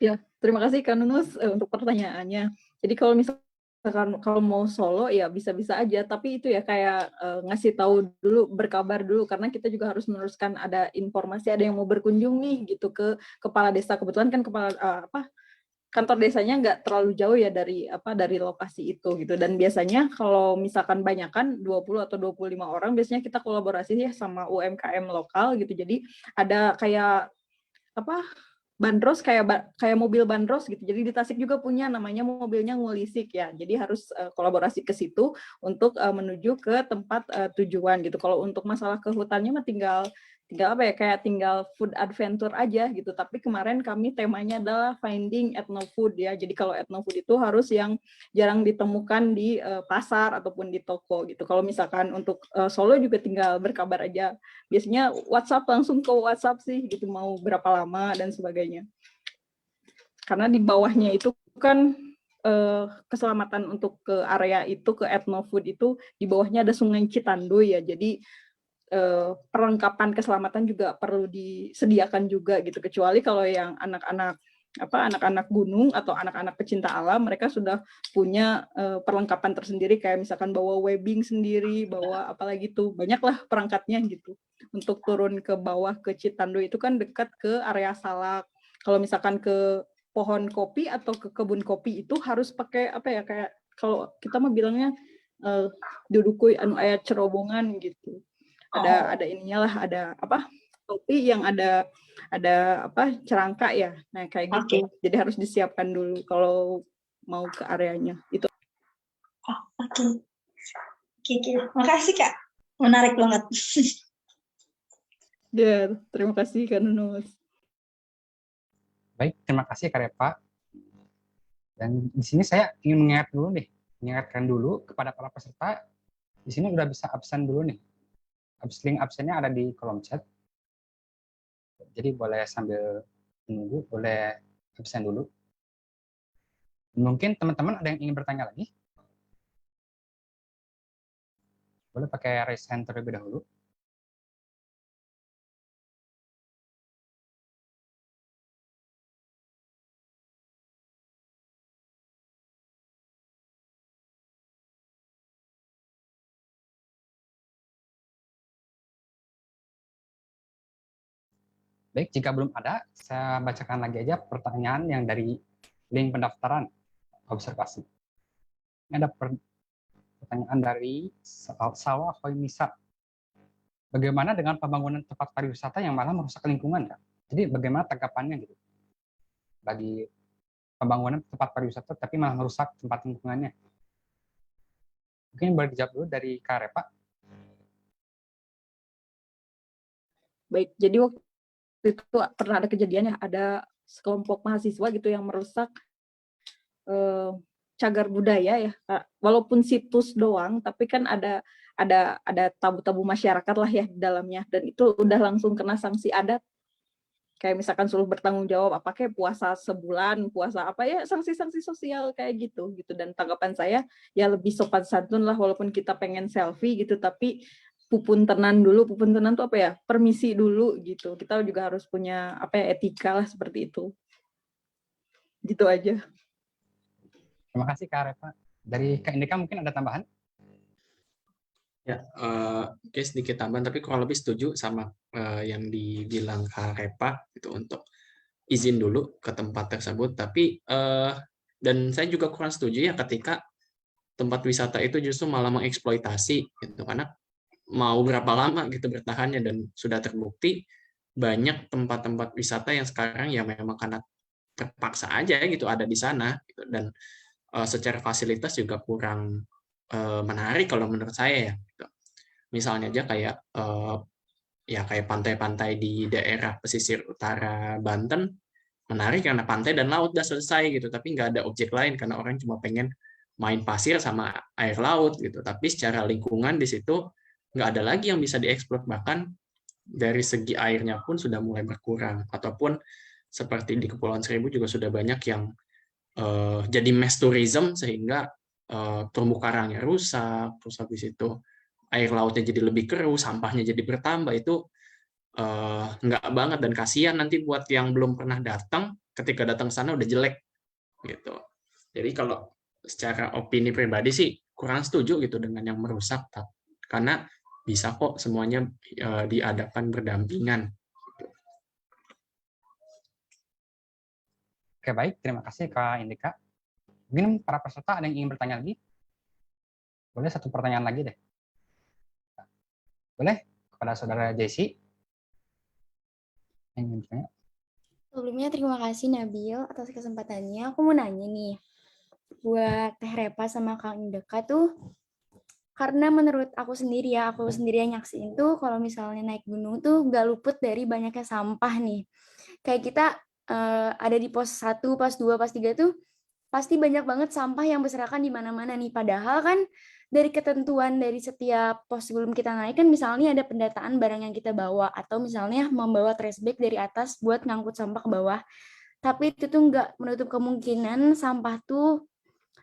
Ya, terima kasih Kak Nunus untuk pertanyaannya. Jadi kalau misalkan kalau mau solo ya bisa-bisa aja, tapi itu ya kayak ngasih tahu dulu, berkabar dulu, karena kita juga harus meneruskan, ada informasi, ada yang mau berkunjung nih gitu ke kepala desa. Kebetulan kan kantor desanya nggak terlalu jauh ya dari lokasi itu gitu. Dan biasanya kalau misalkan banyakan 20 atau 25 orang, biasanya kita kolaborasi ya sama UMKM lokal gitu. Jadi ada kayak bandros, kayak mobil bandros gitu. Jadi di Tasik juga punya, namanya mobilnya Ngulisik ya. Jadi harus kolaborasi ke situ untuk menuju ke tempat tujuan gitu. Kalau untuk masalah ke hutannya mah tinggal food adventure aja gitu. Tapi kemarin kami temanya adalah finding ethno food ya. Jadi kalau ethno food itu harus yang jarang ditemukan di pasar ataupun di toko gitu. Kalau misalkan untuk solo juga tinggal berkabar aja. Biasanya WhatsApp, langsung ke WhatsApp sih gitu, mau berapa lama dan sebagainya. Karena di bawahnya itu kan keselamatan untuk ke area itu, ke ethno food itu, di bawahnya ada Sungai Citanduy ya. Jadi perlengkapan keselamatan juga perlu disediakan juga gitu. Kecuali kalau yang anak-anak gunung atau anak-anak pecinta alam, mereka sudah punya perlengkapan tersendiri, kayak misalkan bawa webbing sendiri, bawa apalagi tuh, banyaklah perangkatnya gitu. Untuk turun ke bawah ke Citanduy itu kan dekat ke area Salak. Kalau misalkan ke pohon kopi atau ke kebun kopi itu harus pakai kayak kalau kita mah bilangnya dudukui aya cerobongan gitu. Ada ininya lah, ada topi yang ada cerangka ya. Nah, kayak gitu. Jadi harus disiapkan dulu kalau mau ke areanya. Itu. Oke. Makasih Kak. Menarik banget. Ya, terima kasih Kak Nunus. Baik, terima kasih Kak Repa. Dan di sini saya ingin mengingatkan dulu kepada para peserta. Di sini udah bisa absen dulu nih. Link absennya ada di kolom chat. Jadi boleh sambil menunggu, boleh absen dulu. Mungkin teman-teman ada yang ingin bertanya lagi? Boleh pakai raise hand terlebih dahulu. Baik, jika belum ada, saya bacakan lagi aja pertanyaan yang dari link pendaftaran observasi. Ini ada pertanyaan dari Sawah Hoynisa. Bagaimana dengan pembangunan tempat pariwisata yang malah merusak lingkungan? Kak? Jadi bagaimana tanggapannya gitu? Bagi pembangunan tempat pariwisata tapi malah merusak tempat lingkungannya. Mungkin boleh dijawab dulu dari Kak Repa. Baik, jadi waktu itu pernah ada kejadian ya, ada sekelompok mahasiswa gitu yang merusak cagar budaya ya, walaupun situs doang, tapi kan ada tabu-tabu masyarakat lah ya di dalamnya, dan itu udah langsung kena sanksi adat, kayak misalkan suruh bertanggung jawab, kayak puasa sebulan, puasa sanksi-sanksi sosial kayak gitu. Dan tanggapan saya ya lebih sopan santun lah, walaupun kita pengen selfie gitu, tapi pupuntenan tuh permisi dulu gitu. Kita juga harus punya etika lah seperti itu. Gitu aja. Terima kasih Kak Repa. Dari Kak Indeka mungkin ada tambahan? Ya, oke, sedikit tambahan, tapi kurang lebih setuju sama yang dibilang Kak Repa itu untuk izin dulu ke tempat tersebut. Tapi dan saya juga kurang setuju ya ketika tempat wisata itu justru malah mengeksploitasi gitu, karena mau berapa lama gitu bertahannya, dan sudah terbukti banyak tempat-tempat wisata yang sekarang ya memang karena terpaksa aja gitu ada di sana gitu, dan secara fasilitas juga kurang menarik kalau menurut saya ya gitu. Misalnya aja kayak pantai-pantai di daerah pesisir utara Banten menarik karena pantai dan laut udah selesai gitu, tapi nggak ada objek lain karena orang cuma pengen main pasir sama air laut gitu. Tapi secara lingkungan di situ nggak ada lagi yang bisa dieksplor, bahkan dari segi airnya pun sudah mulai berkurang, ataupun seperti di Kepulauan Seribu juga sudah banyak yang jadi mass tourism sehingga terumbu karangnya rusak, terus habis itu air lautnya jadi lebih keruh, sampahnya jadi bertambah. Itu nggak banget, dan kasihan nanti buat yang belum pernah datang, ketika datang ke sana udah jelek gitu. Jadi kalau secara opini pribadi sih kurang setuju gitu dengan yang merusak, karena bisa kok semuanya diadakan berdampingan. Oke, baik. Terima kasih Kak Indika. Mungkin para peserta ada yang ingin bertanya lagi? Boleh satu pertanyaan lagi deh. Boleh? Kepada Saudara Jesse. Yang ingin bertanya. Sebelumnya terima kasih Nabil atas kesempatannya. Aku mau nanya nih, buat Teh Repa sama Kang Indeka tuh, karena menurut aku sendiri yang nyaksiin tuh, kalau misalnya naik gunung tuh nggak luput dari banyaknya sampah nih. Kayak kita ada di pos 1, pos 2, pos 3 tuh pasti banyak banget sampah yang berserakan di mana-mana nih. Padahal kan dari ketentuan dari setiap pos sebelum kita naik kan misalnya ada pendataan barang yang kita bawa, atau misalnya membawa trash bag dari atas buat ngangkut sampah ke bawah. Tapi itu tuh nggak menutup kemungkinan sampah tuh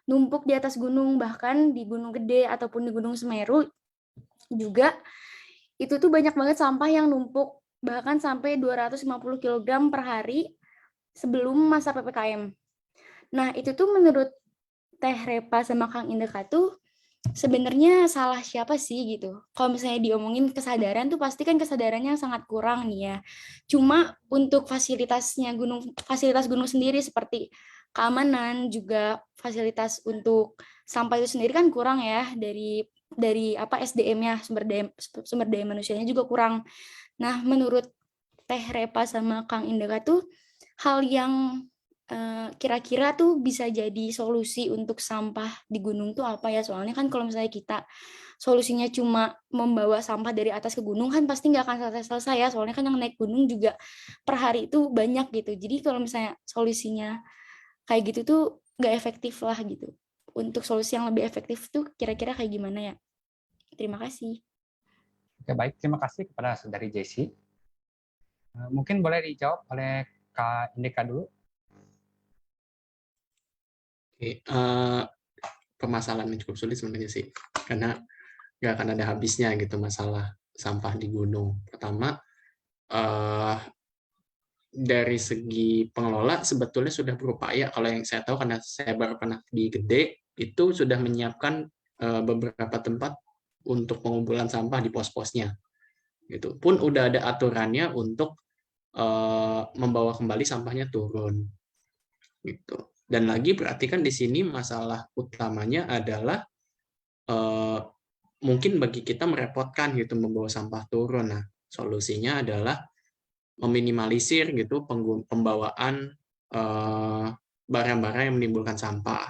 numpuk di atas gunung, bahkan di Gunung Gede ataupun di Gunung Semeru juga itu tuh banyak banget sampah yang numpuk, bahkan sampai 250 kg per hari sebelum masa PPKM. Nah, itu tuh menurut Teh Repa sama Kang Indeka tuh sebenarnya salah siapa sih gitu? Kalau misalnya diomongin kesadaran tuh pasti kan kesadarannya sangat kurang nih ya. Cuma untuk fasilitas gunung sendiri seperti keamanan, juga fasilitas untuk sampah itu sendiri kan kurang ya, dari SDM-nya, sumber daya manusianya juga kurang. Nah, menurut Teh Repa sama Kang Indeka tuh hal yang kira-kira tuh bisa jadi solusi untuk sampah di gunung tuh apa ya? Soalnya kan kalau misalnya kita solusinya cuma membawa sampah dari atas ke gunung kan pasti nggak akan selesai ya. Soalnya kan yang naik gunung juga per hari itu banyak gitu. Jadi kalau misalnya solusinya kayak gitu tuh nggak efektif lah gitu. Untuk solusi yang lebih efektif tuh kira-kira kayak gimana ya? Terima kasih. Oke, baik. Terima kasih kepada Saudari Jessie. Mungkin boleh dijawab oleh Kak Indika dulu. Oke, permasalahan yang cukup sulit sebenarnya sih, karena nggak akan ada habisnya gitu masalah sampah di gunung. Pertama, dari segi pengelola sebetulnya sudah berupaya, kalau yang saya tahu karena saya baru pernah di Gede, itu sudah menyiapkan beberapa tempat untuk pengumpulan sampah di pos-posnya. Gitu. Pun udah ada aturannya untuk membawa kembali sampahnya turun. Gitu. Dan lagi berarti kan di sini masalah utamanya adalah mungkin bagi kita merepotkan gitu membawa sampah turun. Nah, solusinya adalah meminimalisir gitu pembawaan barang-barang yang menimbulkan sampah.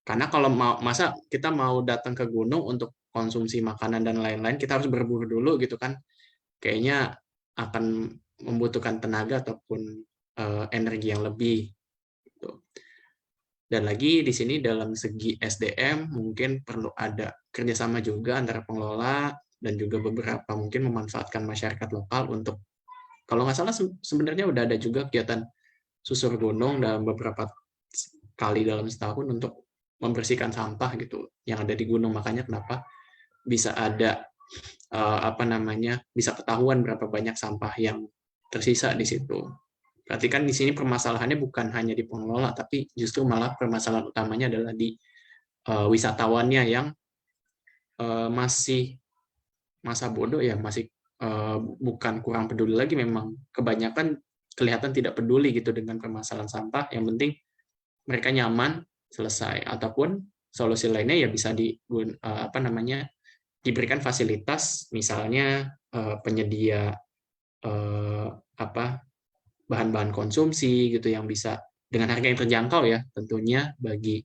Karena kalau masa kita mau datang ke gunung untuk konsumsi makanan dan lain-lain, kita harus berburu dulu gitu kan. Kayaknya akan membutuhkan tenaga ataupun energi yang lebih. Gitu. Dan lagi di sini dalam segi SDM mungkin perlu ada kerjasama juga antara pengelola dan juga beberapa mungkin memanfaatkan masyarakat lokal untuk, kalau nggak salah sebenarnya udah ada juga kegiatan susur gunung dalam beberapa kali dalam setahun untuk membersihkan sampah gitu yang ada di gunung. Makanya kenapa bisa ada bisa ketahuan berapa banyak sampah yang tersisa di situ. Berarti kan di sini permasalahannya bukan hanya di pengelola, tapi justru malah permasalahan utamanya adalah di wisatawannya yang masih masa bodoh ya, masih bukan kurang peduli lagi, memang kebanyakan kelihatan tidak peduli gitu dengan permasalahan sampah. Yang penting mereka nyaman, selesai. Ataupun solusi lainnya ya bisa diberikan fasilitas, misalnya penyedia bahan-bahan konsumsi gitu yang bisa dengan harga yang terjangkau ya tentunya bagi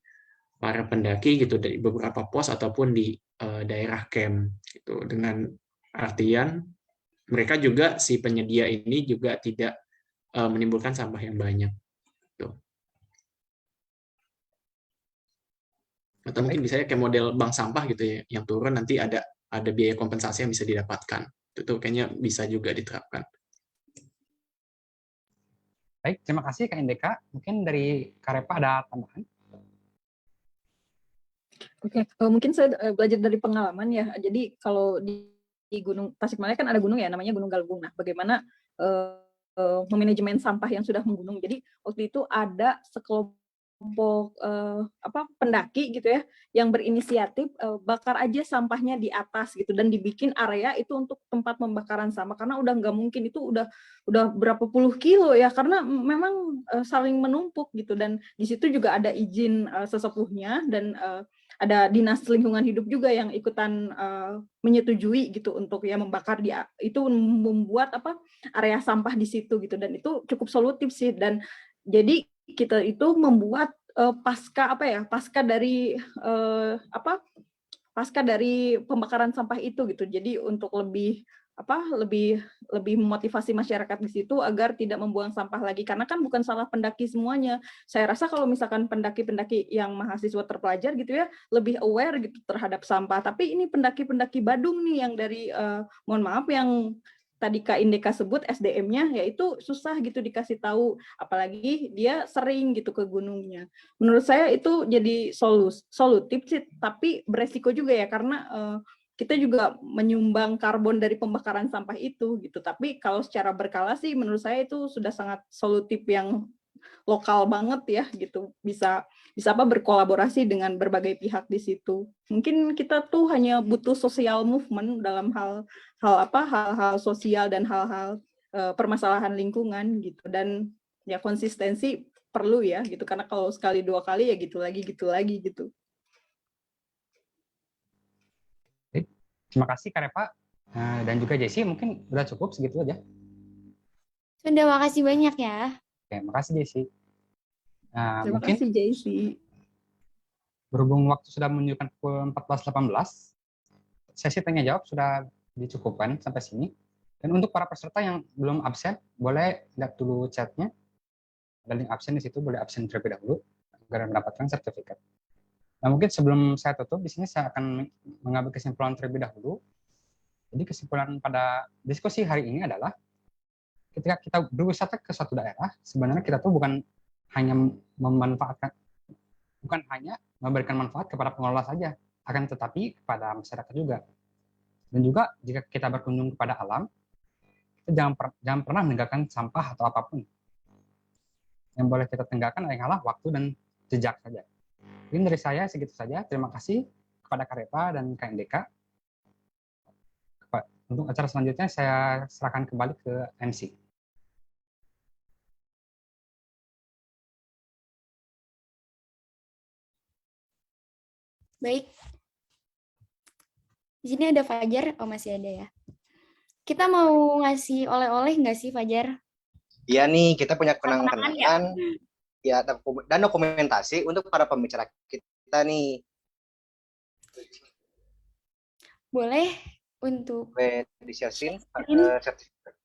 para pendaki gitu dari beberapa pos ataupun di daerah camp gitu, dengan artian mereka juga si penyedia ini juga tidak menimbulkan sampah yang banyak Atau mungkin bisa kayak model bank sampah gitu ya, yang turun nanti ada biaya kompensasi yang bisa didapatkan. Itu tuh kayaknya bisa juga diterapkan. Baik, terima kasih Kak Indeka. Mungkin dari Karepa ada tambahan? Oke, mungkin saya belajar dari pengalaman ya. Jadi kalau di Gunung Tasikmalaya kan ada gunung ya, namanya Gunung Galunggung. Nah, bagaimana memanajemen sampah yang sudah menggunung. Jadi waktu itu ada sekelompok pendaki gitu ya, yang berinisiatif bakar aja sampahnya di atas gitu dan dibikin area itu untuk tempat pembakaran sampah karena udah nggak mungkin itu udah berapa puluh kilo ya karena memang saling menumpuk gitu dan di situ juga ada izin sesepuhnya dan ada dinas lingkungan hidup juga yang ikutan menyetujui gitu untuk ya membakar itu membuat area sampah di situ gitu dan itu cukup solutif sih dan jadi kita itu membuat pasca dari pembakaran sampah itu gitu jadi untuk lebih memotivasi masyarakat di situ agar tidak membuang sampah lagi karena kan bukan salah pendaki semuanya. Saya rasa kalau misalkan pendaki-pendaki yang mahasiswa terpelajar gitu ya lebih aware gitu terhadap sampah. Tapi ini pendaki-pendaki Badung nih yang dari mohon maaf yang tadi Kak Indeka sebut SDM-nya yaitu susah gitu dikasih tahu apalagi dia sering gitu ke gunungnya. Menurut saya itu jadi solutif sih tapi beresiko juga ya karena kita juga menyumbang karbon dari pembakaran sampah itu gitu. Tapi kalau secara berkala sih menurut saya itu sudah sangat solutif yang lokal banget ya gitu. Bisa berkolaborasi dengan berbagai pihak di situ. Mungkin kita tuh hanya butuh social movement dalam hal-hal sosial dan hal-hal permasalahan lingkungan gitu dan ya konsistensi perlu ya gitu karena kalau sekali dua kali ya gitu lagi gitu. Terima kasih Karepa dan juga Jessie. Mungkin udah cukup segitu aja. Sudah, makasih banyak ya. Oke, makasih Jessie. Terima Mungkin kasih JC. berhubung waktu sudah menunjukkan pukul 14.18, sesi tanya jawab sudah dicukupkan sampai sini. Dan untuk para peserta yang belum absen, boleh lihat dulu chatnya. Ada link absen di situ, boleh absen terlebih dahulu agar mendapatkan sertifikat. Nah, mungkin sebelum saya tutup, di sini saya akan mengambil kesimpulan terlebih dahulu. Jadi kesimpulan pada diskusi hari ini adalah ketika kita berwisata ke suatu daerah, sebenarnya kita tuh bukan hanya memberikan manfaat kepada pengelola saja, akan tetapi kepada masyarakat juga. Dan juga jika kita berkunjung kepada alam, kita jangan pernah meninggalkan sampah atau apapun. Yang boleh kita tinggalkan hanyalah waktu dan jejak saja. Mungkin dari saya segitu saja. Terima kasih kepada Karepa dan KNDK. Untuk acara selanjutnya saya serahkan kembali ke MC. Baik. Di sini ada Fajar. Oh, masih ada ya. Kita mau ngasih oleh-oleh nggak sih, Fajar? Iya nih, kita punya Kenang-kenangan kenang-kenangan ya dan dokumentasi untuk para pembicara kita nih. Boleh untuk Boleh di-share screen, sertifikat.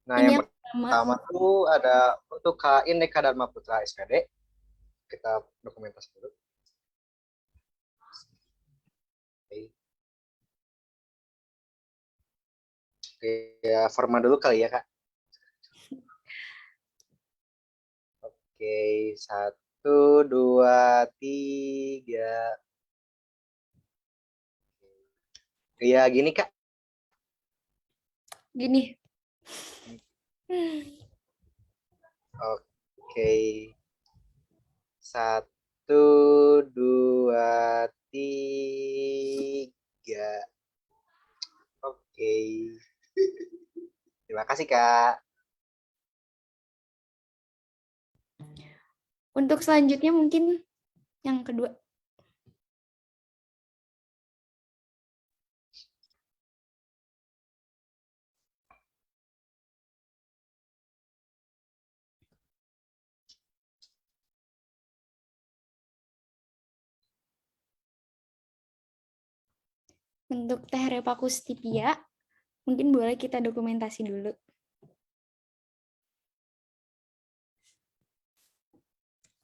Nah, ini yang pertama tuh ada untuk Kak Indeka Dharma Putra SPD. Kita dokumentasi dulu. Oke, ya format dulu kali ya, Kak. Oke, 1, 2, 3. Ya, gini, Kak. Gini. Oke. 1, 2, 3. Oke. Terima kasih, Kak. Untuk selanjutnya mungkin yang kedua. Untuk Teh Repakus Stipia, mungkin boleh kita dokumentasi dulu.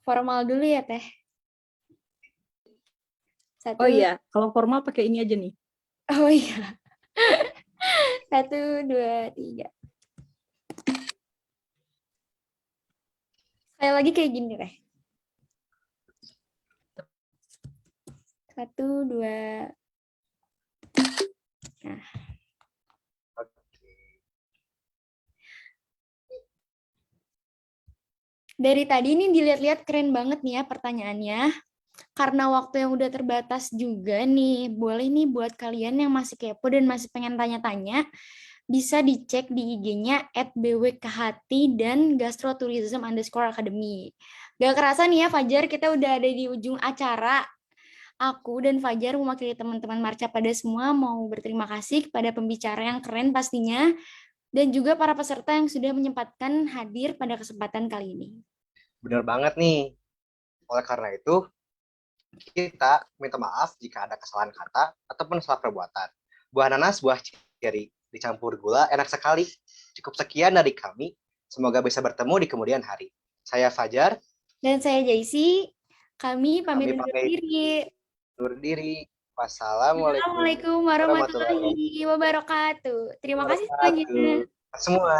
Formal dulu ya, Teh. Satu. Oh iya, kalau formal pakai ini aja nih. Oh iya. 1, 2, 3. Sekali lagi kayak gini, Teh. 1, 2. Nah. Dari tadi ini dilihat-lihat keren banget nih ya pertanyaannya. Karena waktu yang udah terbatas juga nih, boleh nih buat kalian yang masih kepo dan masih pengen tanya-tanya, bisa dicek di IG-nya @bwkhati dan gastrotourism_academy. Gak kerasa nih ya Fajar, kita udah ada di ujung acara. Aku dan Fajar mewakili teman-teman Marca pada semua mau berterima kasih kepada pembicara yang keren pastinya, dan juga para peserta yang sudah menyempatkan hadir pada kesempatan kali ini. Benar banget nih. Oleh karena itu, kita minta maaf jika ada kesalahan kata ataupun salah perbuatan. Buah nanas, buah ceri, dicampur gula, enak sekali. Cukup sekian dari kami. Semoga bisa bertemu di kemudian hari. Saya Fajar. Dan saya Jaisi. Kami pamit undur diri. Wassalamualaikum warahmatullahi wabarakatuh. Terima kasih semuanya. Semua.